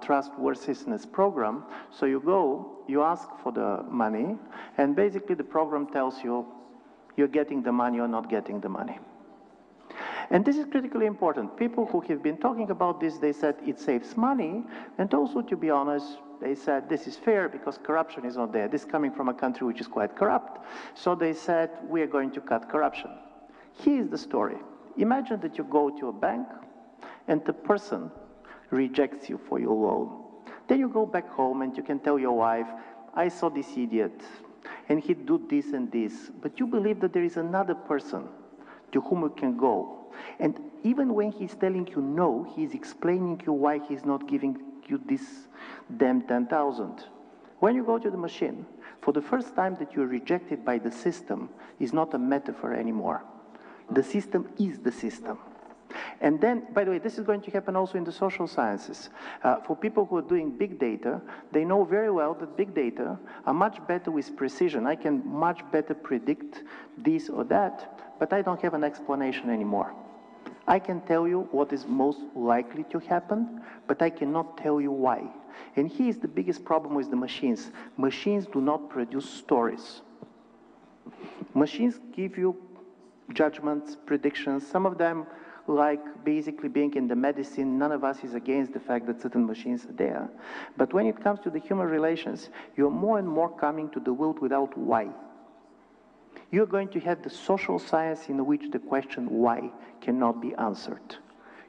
trustworthiness program. So you go, you ask for the money, and basically the program tells you you're getting the money or not getting the money. And this is critically important. People who have been talking about this, they said it saves money, and also, to be honest, they said this is fair because corruption is not there. This is coming from a country which is quite corrupt. So they said, we are going to cut corruption. Here's the story. Imagine that you go to a bank, and the person rejects you for your loan. Then you go back home and you can tell your wife, I saw this idiot, and he did this and this, but you believe that there is another person to whom you can go. And even when he's telling you no, he's explaining you why he's not giving you this damn 10,000. When you go to the machine, for the first time that you're rejected by the system is not a metaphor anymore. The system is the system. And then, by the way, this is going to happen also in the social sciences. For people who are doing big data, they know very well that big data are much better with precision. I can much better predict this or that, but I don't have an explanation anymore. I can tell you what is most likely to happen, but I cannot tell you why. And here's the biggest problem with the machines. Machines do not produce stories. Machines give you judgments, predictions, some of them like basically being in the medicine, none of us is against the fact that certain machines are there. But when it comes to the human relations, you're more and more coming to the world without why. You're going to have the social science in which the question why cannot be answered.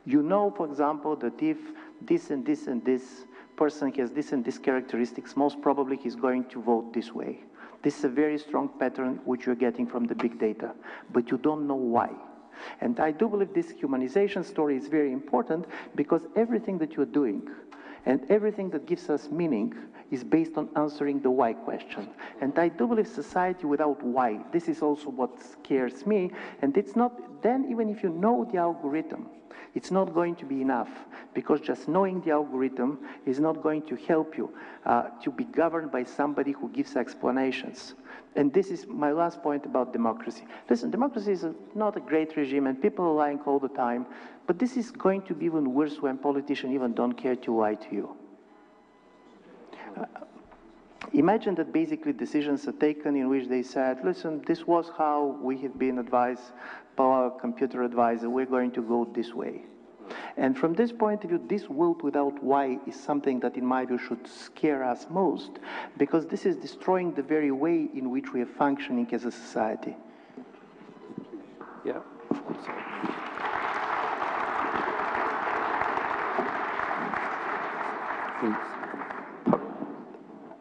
You know, for example, that if this and this and this person has this and this characteristics, most probably he's going to vote this way. This is a very strong pattern which you're getting from the big data, but you don't know why. And I do believe this humanization story is very important because everything that you're doing and everything that gives us meaning is based on answering the why question. And I do believe society without why, this is also what scares me. And it's not, then even if you know the algorithm, it's not going to be enough, because just knowing the algorithm is not going to help you to be governed by somebody who gives explanations. And this is my last point about democracy. Listen, democracy is not a great regime, and people are lying all the time, but this is going to be even worse when politicians even don't care to lie to you. Imagine that basically decisions are taken in which they said, listen, this was how we have been advised by our computer advisor, we're going to go this way. And from this point of view, this world without why is something that in my view should scare us most, because this is destroying the very way in which we are functioning as a society. Yeah.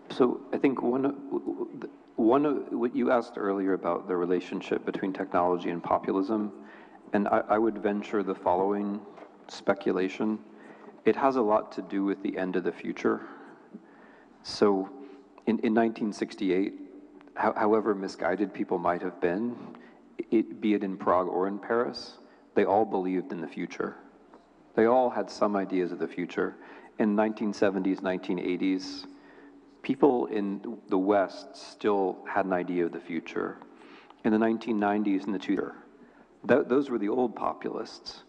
So I think one of what you asked earlier about the relationship between technology and populism, and I would venture the following speculation. It has a lot to do with the end of the future. So in 1968, however misguided people might have been, be it in Prague or in Paris, they all believed in the future. They all had some ideas of the future. In 1970s, 1980s, people in the West still had an idea of the future. In the 1990s and the 2000s, those were the old populists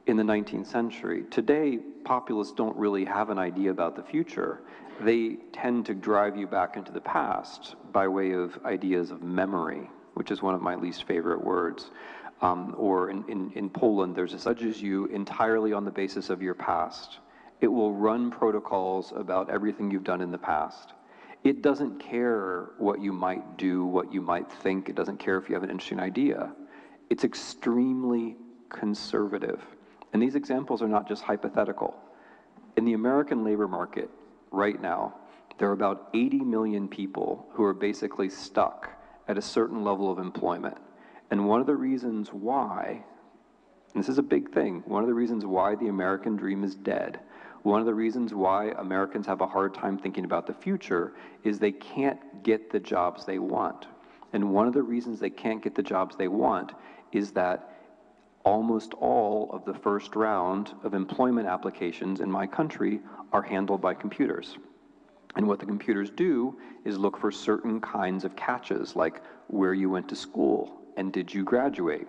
in the 19th century. Today, populists don't really have an idea about the future. They tend to drive you back into the past by way of ideas of memory, which is one of my least favorite words. Or in Poland, there's a judges you entirely on the basis of your past. It will run protocols about everything you've done in the past. It doesn't care what you might do, what you might think. It doesn't care if you have an interesting idea. It's extremely conservative. And these examples are not just hypothetical. In the American labor market right now, there are about 80 million people who are basically stuck at a certain level of employment. And one of the reasons why, and this is a big thing, one of the reasons why the American dream is dead, one of the reasons why Americans have a hard time thinking about the future is they can't get the jobs they want. And one of the reasons they can't get the jobs they want is that almost all of the first round of employment applications in my country are handled by computers. And what the computers do is look for certain kinds of catches, like where you went to school and did you graduate.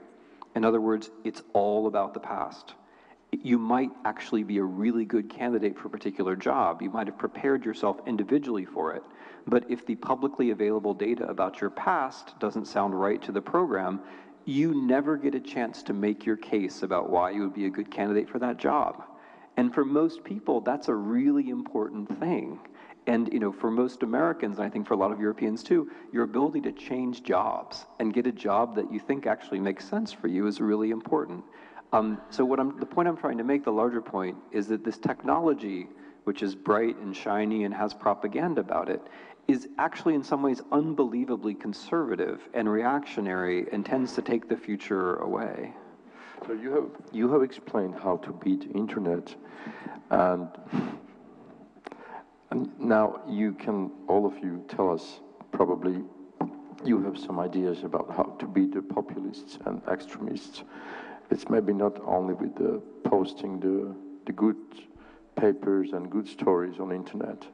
In other words, it's all about the past. You might actually be a really good candidate for a particular job. You might have prepared yourself individually for it. But if the publicly available data about your past doesn't sound right to the program, you never get a chance to make your case about why you would be a good candidate for that job. And for most people, that's a really important thing. And for most Americans, and I think for a lot of Europeans too, your ability to change jobs and get a job that you think actually makes sense for you is really important. So the point I'm trying to make, the larger point, is that this technology, which is bright and shiny and has propaganda about it, is actually in some ways unbelievably conservative and reactionary and tends to take the future away. So you have explained how to beat the internet, and now you can, all of you, tell us, probably you have some ideas about how to beat the populists and extremists. It's maybe not only with the posting the good papers and good stories on the internet.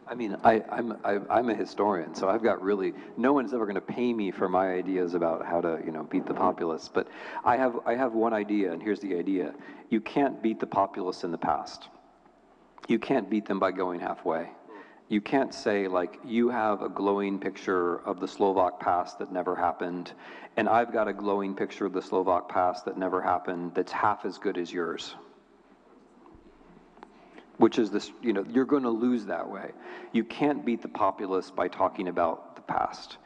I mean, I'm a historian, so I've got really, no one's ever going to pay me for my ideas about how to, beat the populists. But I have one idea, and here's the idea. You can't beat the populists in the past. You can't beat them by going halfway. You can't say, like, you have a glowing picture of the Slovak past that never happened, and I've got a glowing picture of the Slovak past that never happened that's half as good as yours. Which is this, you're going to lose that way. You can't beat the populists by talking about the past.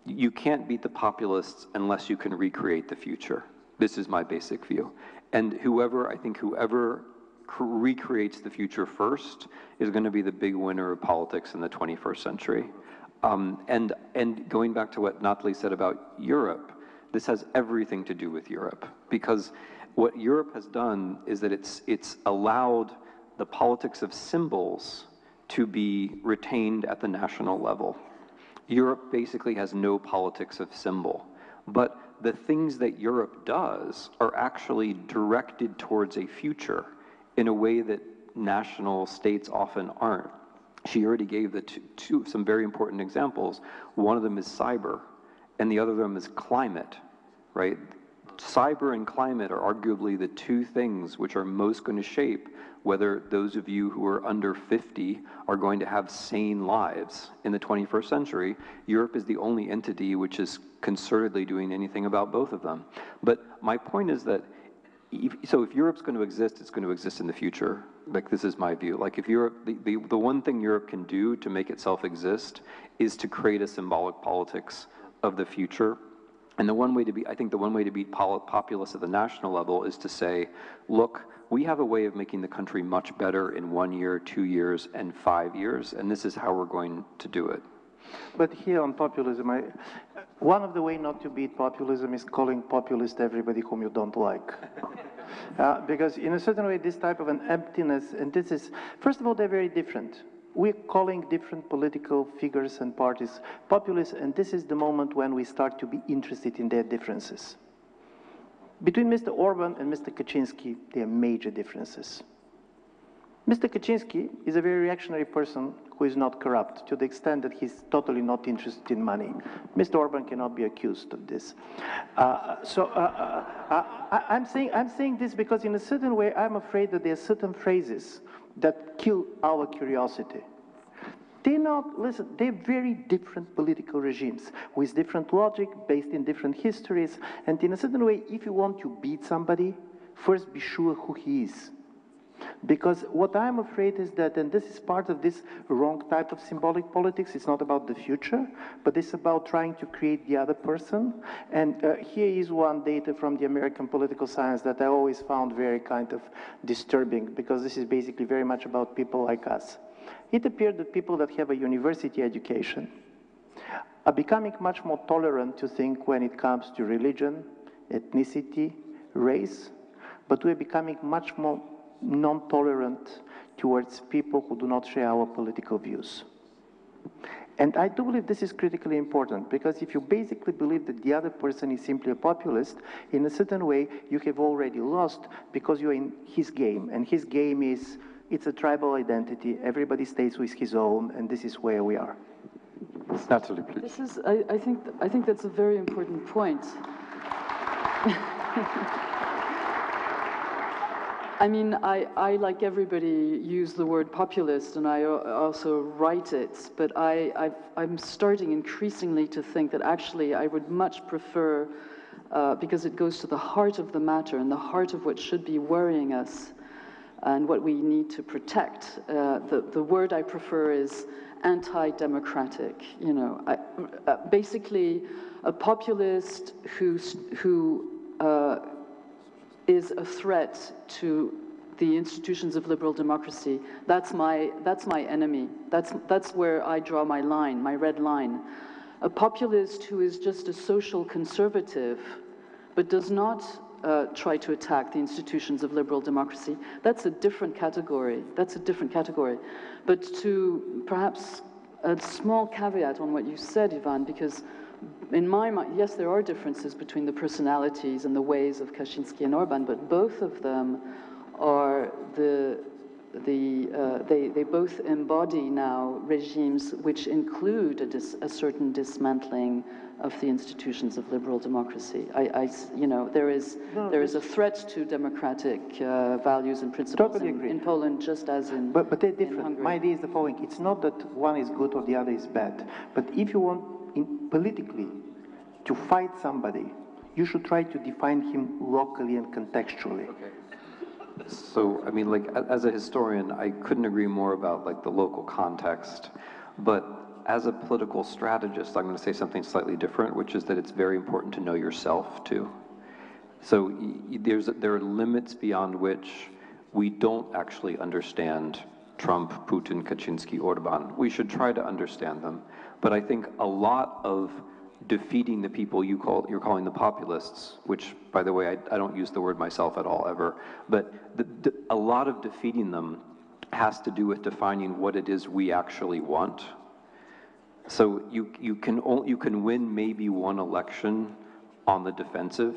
You can't beat the populists unless you can recreate the future. This is my basic view. And whoever recreates the future first is going to be the big winner of politics in the 21st century. And going back to what Nathalie said about Europe, this has everything to do with Europe, because what Europe has done is that it's allowed the politics of symbols to be retained at the national level. Europe basically has no politics of symbol, but the things that Europe does are actually directed towards a future in a way that national states often aren't. She already gave some very important examples. One of them is cyber, and the other of them is climate, right? Cyber and climate are arguably the two things which are most going to shape whether those of you who are under 50 are going to have sane lives in the 21st century. Europe is the only entity which is concertedly doing anything about both of them. But my point is that if Europe's going to exist, it's going to exist in the future. Like, this is my view. Like, if Europe, the one thing Europe can do to make itself exist is to create a symbolic politics of the future. And I think the one way to beat populists at the national level is to say, look, we have a way of making the country much better in 1 year, 2 years, and 5 years, and this is how we're going to do it. But here on populism, one of the ways not to beat populism is calling populist everybody whom you don't like. Because in a certain way, this type of an emptiness, and this is, first of all, they're very different. We're calling different political figures and parties populists, and this is the moment when we start to be interested in their differences. Between Mr. Orban and Mr. Kaczynski, there are major differences. Mr. Kaczynski is a very reactionary person who is not corrupt, to the extent that he's totally not interested in money. Mr. Orban cannot be accused of this. I'm saying this because in a certain way, I'm afraid that there are certain phrases that kill our curiosity. They're very different political regimes with different logic, based in different histories, and in a certain way, if you want to beat somebody, first be sure who he is. Because what I'm afraid is that, and this is part of this wrong type of symbolic politics, it's not about the future, but it's about trying to create the other person. And here is one data from the American political science that I always found very kind of disturbing, because this is basically very much about people like us. It appeared that people that have a university education are becoming much more tolerant to think when it comes to religion, ethnicity, race, but we're becoming much more non-tolerant towards people who do not share our political views. And I do believe this is critically important, because if you basically believe that the other person is simply a populist, in a certain way you have already lost, because you're in his game, and his game is, it's a tribal identity, everybody stays with his own, and this is where we are. Natalie, please. This is, I think that's a very important point. I mean, I, like everybody, use the word populist, and I also write it, but I'm starting increasingly to think that actually I would much prefer, because it goes to the heart of the matter and the heart of what should be worrying us and what we need to protect. The word I prefer is anti-democratic. You know, basically a populist who is a threat to the institutions of liberal democracy. That's my enemy. That's where I draw my line, my red line. A populist who is just a social conservative, but does not try to attack the institutions of liberal democracy, that's a different category. That's a different category. But to perhaps a small caveat on what you said, Ivan, because in my mind, yes, there are differences between the personalities and the ways of Kaczynski and Orban, but both of them are they both embody now regimes which include a certain dismantling of the institutions of liberal democracy. You know, there is a threat to democratic values and principles totally agree. In Poland, just as in But they're different. In Hungary. My idea is the following: it's not that one is good or the other is bad, but if you want politically to fight somebody, you should try to define him locally and contextually. Okay. So, I mean, like, as a historian, I couldn't agree more about, like, the local context. But as a political strategist, I'm going to say something slightly different, which is that it's very important to know yourself, too. So there are limits beyond which we don't actually understand Trump, Putin, Kaczynski, Orban. We should try to understand them. But I think a lot of defeating the people you're calling the populists, which, by the way, I don't use the word myself at all, ever, but a lot of defeating them has to do with defining what it is we actually want. So you can win maybe one election on the defensive.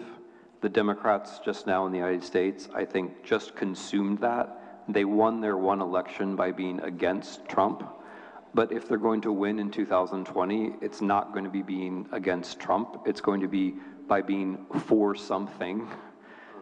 The Democrats just now in the United States, I think, just consumed that. They won their one election by being against Trump. But if they're going to win in 2020, it's not going to be being against Trump. It's going to be by being for something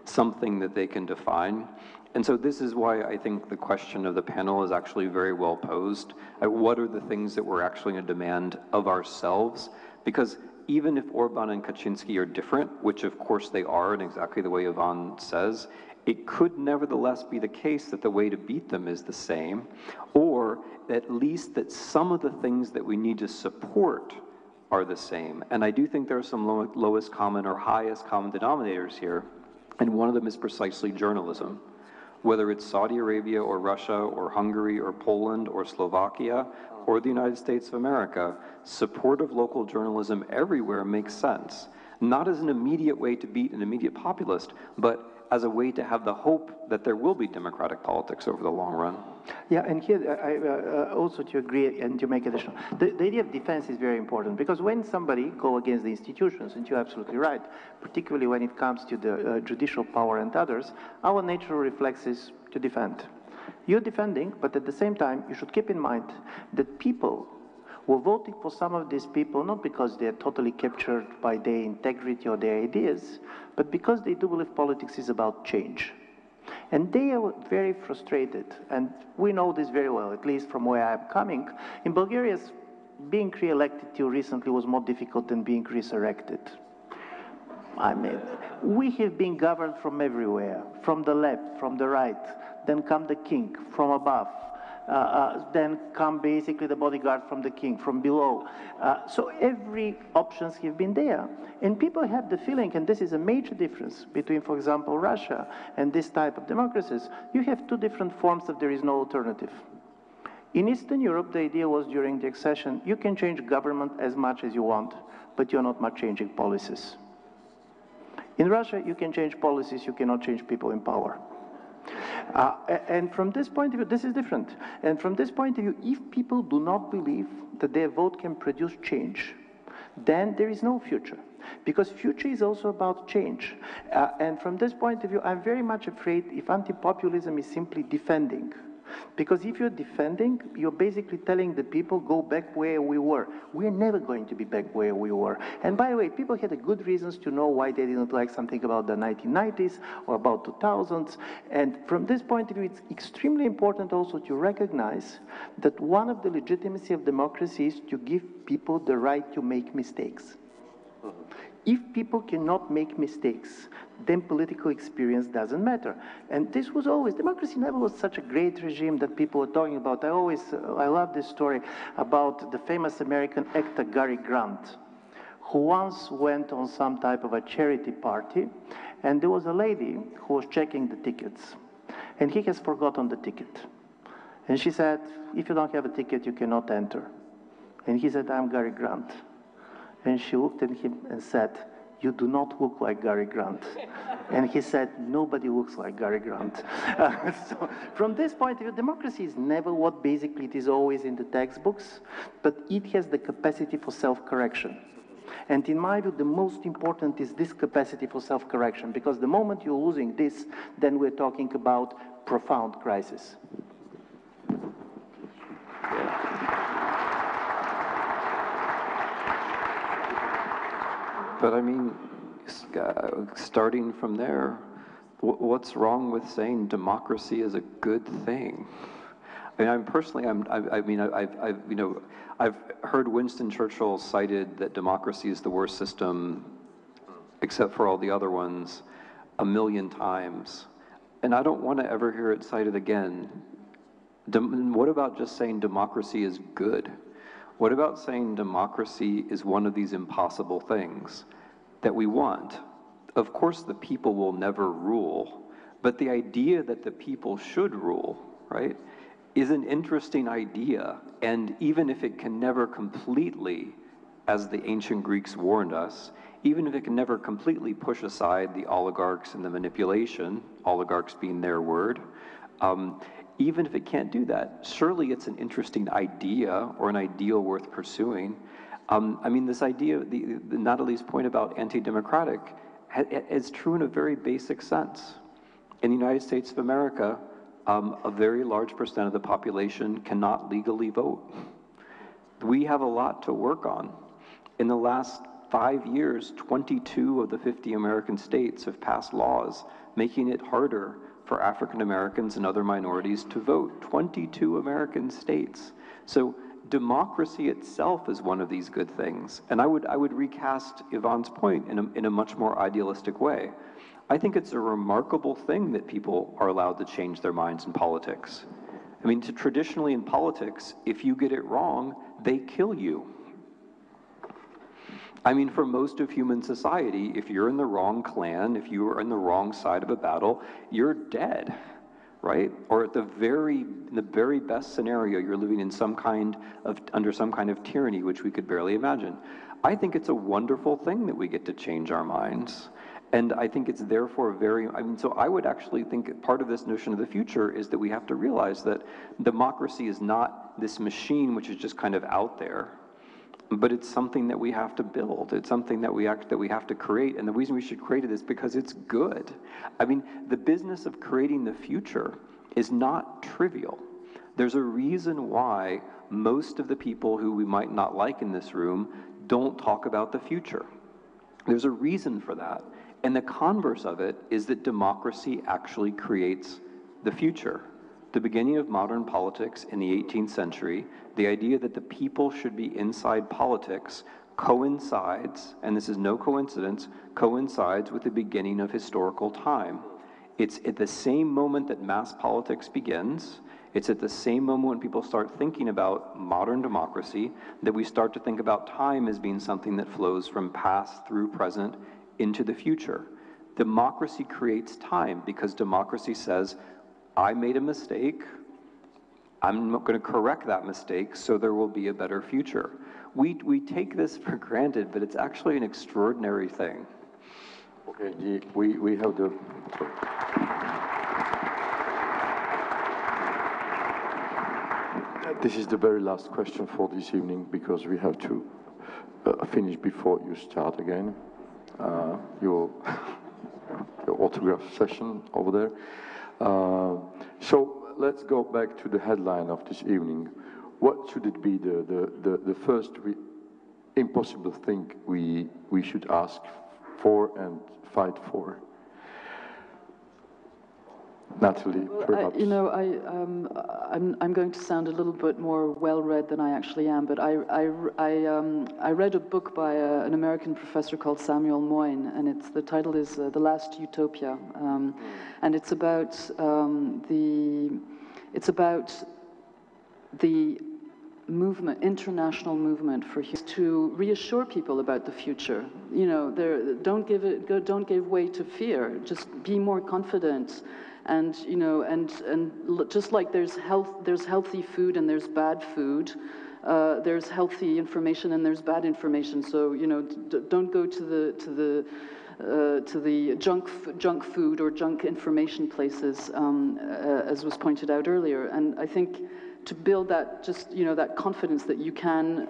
that they can define. And so this is why I think the question of the panel is actually very well posed. What are the things that we're actually going to demand of ourselves? Because even if Orban and Kaczynski are different, which of course they are in exactly the way Ivan says, it could nevertheless be the case that the way to beat them is the same, or at least that some of the things that we need to support are the same. And I do think there are some lowest common or highest common denominators here, and one of them is precisely journalism. Whether it's Saudi Arabia or Russia or Hungary or Poland or Slovakia or the United States of America, support of local journalism everywhere makes sense. Not as an immediate way to beat an immediate populist, but as a way to have the hope that there will be democratic politics over the long run. Yeah, and here I also to agree and to make additional. The idea of defense is very important because when somebody go against the institutions, and you're absolutely right, particularly when it comes to the judicial power and others, our natural reflex is to defend. You're defending, but at the same time, you should keep in mind that people were voting for some of these people not because they're totally captured by their integrity or their ideas, but because they do believe politics is about change. And they are very frustrated, and we know this very well, at least from where I'm coming. In Bulgaria, being re-elected till recently was more difficult than being resurrected. I mean, we have been governed from everywhere, from the left, from the right, then come the king from above. Then come basically the bodyguard from the king, from below. So every options have been there. And people have the feeling, and this is a major difference between, for example, Russia and this type of democracies, you have two different forms of there is no alternative. In Eastern Europe, the idea was during the accession, you can change government as much as you want, but you're not much changing policies. In Russia, you can change policies, you cannot change people in power. And from this point of view, this is different. And from this point of view, if people do not believe that their vote can produce change, then there is no future. Because future is also about change. And from this point of view, I'm very much afraid if anti-populism is simply defending. Because if you're defending, you're basically telling the people, go back where we were. We're never going to be back where we were. And by the way, people had good reasons to know why they didn't like something about the 1990s or about 2000s. And from this point of view, it's extremely important also to recognize that one of the legitimacy of democracy is to give people the right to make mistakes. If people cannot make mistakes, then political experience doesn't matter. And this was always, democracy never was such a great regime that people were talking about. I love this story about the famous American actor Cary Grant, who once went on some type of a charity party, and there was a lady who was checking the tickets, and he has forgotten the ticket. And she said, if you don't have a ticket, you cannot enter. And he said, I'm Cary Grant. And she looked at him and said, you do not look like Cary Grant. And he said, nobody looks like Cary Grant. So from this point of view, democracy is never what basically it is always in the textbooks, but it has the capacity for self-correction. And in my view, the most important is this capacity for self-correction, because the moment you're losing this, then we're talking about profound crisis. But I mean, starting from there, what's wrong with saying democracy is a good thing? I mean, I've heard Winston Churchill cited that democracy is the worst system, except for all the other ones, 1,000,000 times, and I don't want to ever hear it cited again. What about just saying democracy is good? What about saying democracy is one of these impossible things that we want? Of course, the people will never rule, But the idea that the people should rule, right, is an interesting idea. And even if it can never completely, as the ancient Greeks warned us, even if it can never completely push aside the oligarchs and the manipulation, oligarchs being their word, even if it can't do that, surely it's an interesting idea or an ideal worth pursuing. I mean, this idea, Natalie's point about anti-democratic, is true in a very basic sense. In the United States of America, a very large percent of the population cannot legally vote. We have a lot to work on. In the last 5 years, 22 of the 50 American states have passed laws making it harder for African Americans and other minorities to vote. 22 American states. So democracy itself is one of these good things. And I would recast Yvonne's point in a much more idealistic way. I think it's a remarkable thing that people are allowed to change their minds in politics. I mean, traditionally in politics, if you get it wrong, they kill you. I mean, for most of human society, if you're in the wrong clan, if you are in the wrong side of a battle, you're dead, right? Or in the very best scenario, you're living in under some kind of tyranny, which we could barely imagine. I think it's a wonderful thing that we get to change our minds. And I think it's therefore so I would actually think part of this notion of the future is that we have to realize that democracy is not this machine which is just kind of out there, but it's something that we have to build. It's something that we have to create. And the reason we should create it is because it's good. I mean, the business of creating the future is not trivial. There's a reason why most of the people who we might not like in this room don't talk about the future. There's a reason for that. And the converse of it is that democracy actually creates the future. The beginning of modern politics in the 18th century, the idea that the people should be inside politics coincides, and this is no coincidence, coincides with the beginning of historical time. It's at the same moment that mass politics begins. It's at the same moment when people start thinking about modern democracy that we start to think about time as being something that flows from past through present into the future. Democracy creates time because democracy says, I made a mistake, I'm not going to correct that mistake so there will be a better future. We take this for granted, but it's actually an extraordinary thing. Okay, we have the... This is the very last question for this evening because we have to finish before you start again. Your autograph session over there. So let's go back to the headline of this evening. What should it be the first impossible thing we should ask for and fight for? Natalie, perhaps. I'm going to sound a little bit more well-read than I actually am, but I read a book by an American professor called Samuel Moyn, and the title is The Last Utopia, and it's about the movement, international movement for to reassure people about the future. Don't give way to fear. Just be more confident. And just like there's healthy food and there's bad food, there's healthy information and there's bad information. So don't go to the junk food or junk information places, as was pointed out earlier. And I think to build that that confidence that you can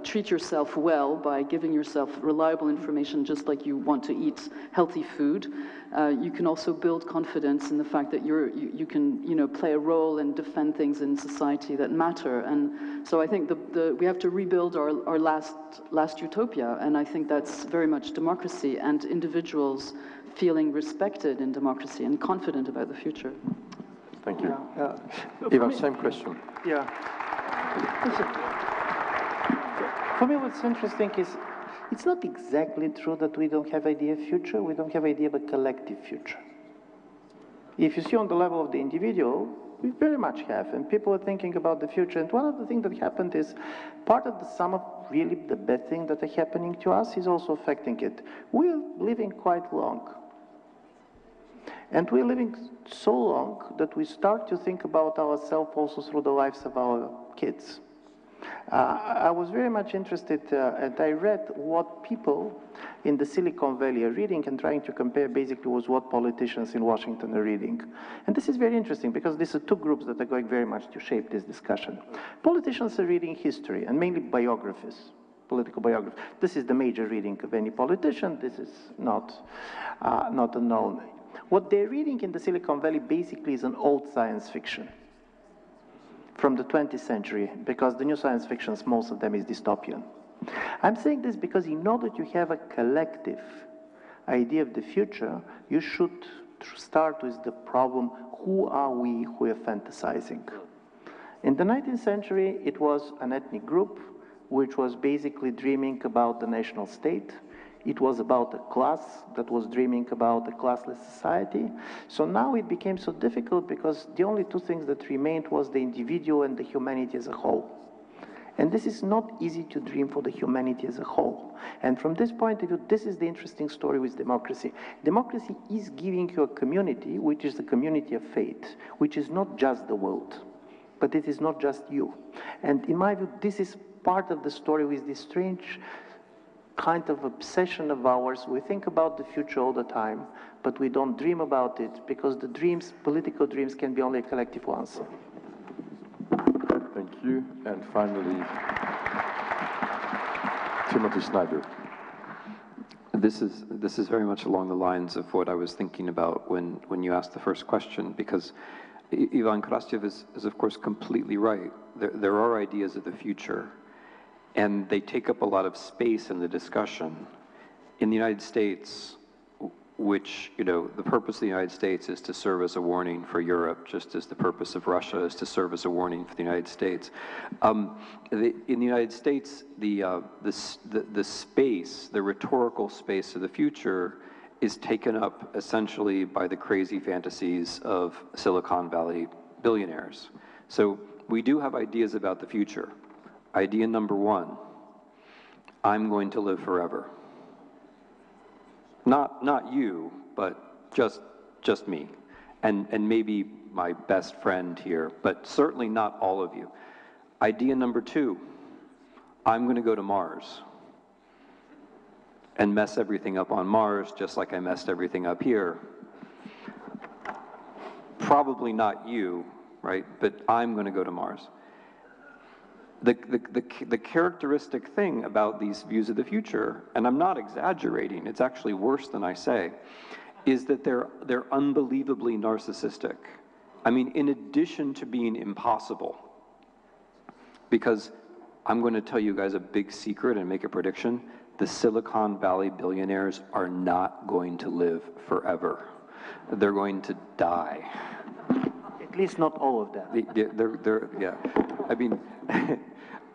treat yourself well by giving yourself reliable information, just like you want to eat healthy food. You can also build confidence in the fact that you can play a role and defend things in society that matter. And so I think we have to rebuild our last utopia, and I think that's very much democracy and individuals feeling respected in democracy and confident about the future. Thank you. Ivan, same question. Yeah. For me, what's interesting is it's not exactly true that we don't have idea of future. We don't have idea of a collective future. If you see on the level of the individual, we very much have, and people are thinking about the future. And one of the things that happened is part of the sum of really the bad things that are happening to us is also affecting it. We're living quite long. And we're living so long that we start to think about ourselves also through the lives of our kids. I was very much interested, and I read what people in the Silicon Valley are reading and trying to compare basically with what politicians in Washington are reading. And this is very interesting because these are two groups that are going very much to shape this discussion. Politicians are reading history and mainly biographies, political biographies. This is the major reading of any politician. This is not unknown. What they're reading in the Silicon Valley basically is an old science fiction from the 20th century, because the new science fictions, most of them is dystopian. I'm saying this because in order to have a collective idea of the future, you should start with the problem, who are we who are fantasizing? In the 19th century, it was an ethnic group which was basically dreaming about the national state. It was about a class that was dreaming about a classless society. So now it became so difficult because the only two things that remained was the individual and the humanity as a whole. And this is not easy to dream for the humanity as a whole. And from this point of view, this is the interesting story with democracy. Democracy is giving you a community, which is the community of faith, which is not just the world, but it is not just you. And in my view, this is part of the story with this strange kind of obsession of ours. We think about the future all the time, but we don't dream about it because the dreams, political dreams, can be only collective ones. Thank you. And finally, Timothy Snyder. This is very much along the lines of what I was thinking about when you asked the first question, because Ivan Krastev is of course completely right. There are ideas of the future, and they take up a lot of space in the discussion. In the United States, which, you know, the purpose of the United States is to serve as a warning for Europe, just as the purpose of Russia is to serve as a warning for the United States. In the United States, the space, the rhetorical space of the future is taken up essentially by the crazy fantasies of Silicon Valley billionaires. So we do have ideas about the future. Idea number one, I'm going to live forever. Not you, but just me, and maybe my best friend here, but certainly not all of you. Idea number two, I'm going to go to Mars and mess everything up on Mars just like I messed everything up here. Probably not you, right? But I'm going to go to Mars. The characteristic thing about these views of the future, and I'm not exaggerating, it's actually worse than I say, is that they're unbelievably narcissistic. I mean, in addition to being impossible, because I'm going to tell you guys a big secret and make a prediction, the Silicon Valley billionaires are not going to live forever. They're going to die. At least not all of them. Yeah. I mean,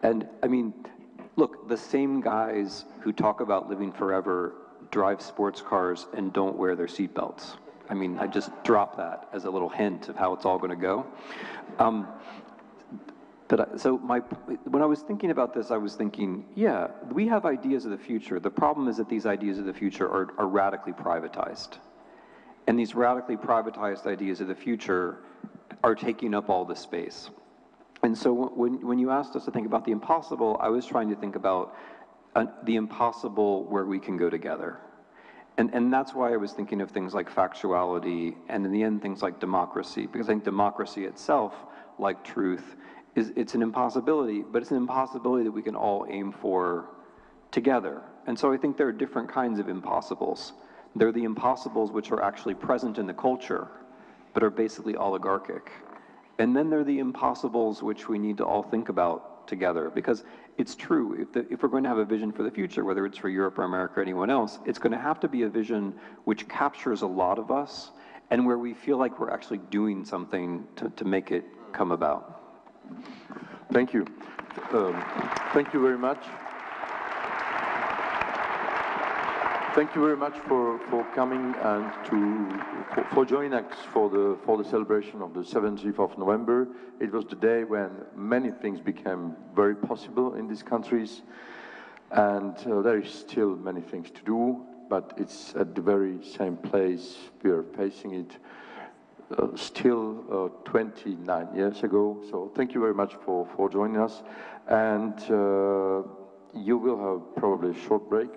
and I mean, look, the same guys who talk about living forever drive sports cars and don't wear their seatbelts. I mean, I just drop that as a little hint of how it's all going to go. When I was thinking about this, I was thinking, yeah, we have ideas of the future. The problem is that these ideas of the future are radically privatized. And these radically privatized ideas of the future are taking up all the space. And so when you asked us to think about the impossible, I was trying to think about the impossible where we can go together. And that's why I was thinking of things like factuality, and in the end, things like democracy, because I think democracy itself, like truth, it's an impossibility, but it's an impossibility that we can all aim for together. And so I think there are different kinds of impossibles. There are the impossibles which are actually present in the culture, but are basically oligarchic. And then there are the impossibles which we need to all think about together, because it's true, if we're going to have a vision for the future, whether it's for Europe or America or anyone else, it's going to have to be a vision which captures a lot of us, and where we feel like we're actually doing something to make it come about. Thank you. Thank you very much. Thank you very much for coming and for joining us for the celebration of the 17th of November. It was the day when many things became very possible in these countries, and there is still many things to do. but it's at the very same place we are facing it still 29 years ago. So thank you very much for joining us. And you will have probably a short break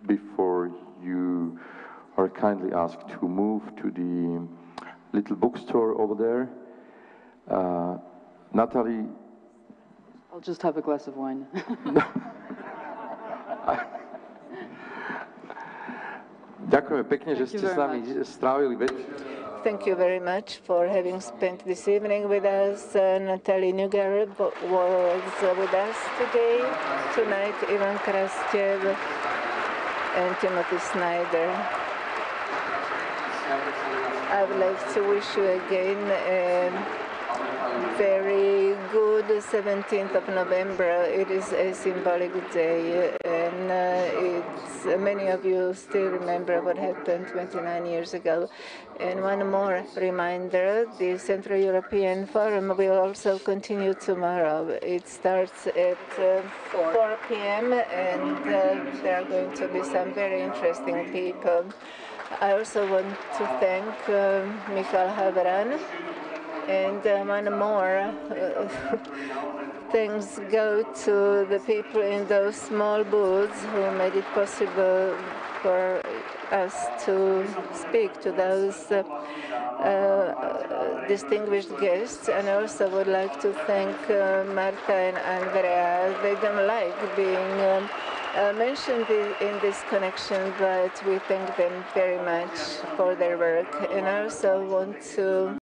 before you are kindly asked to move to the little bookstore over there. Natalie. I'll just have a glass of wine. Ďakujeme pekne, že ste s nami strávili večer. Thank you very much for having spent this evening with us. Natalie Neuger was with us tonight, Ivan Krastev and Timothy Snyder. I would like to wish you again a very good 17th of November. It is a symbolic day, and many of you still remember what happened 29 years ago. And one more reminder, the Central European Forum will also continue tomorrow. It starts at 4 p.m. and there are going to be some very interesting people. I also want to thank Michal Havran. And one more, thanks go to the people in those small booths who made it possible for us to speak to those distinguished guests. And I also would like to thank Marta and Andrea. They don't like being mentioned in this connection, but we thank them very much for their work. And I also want to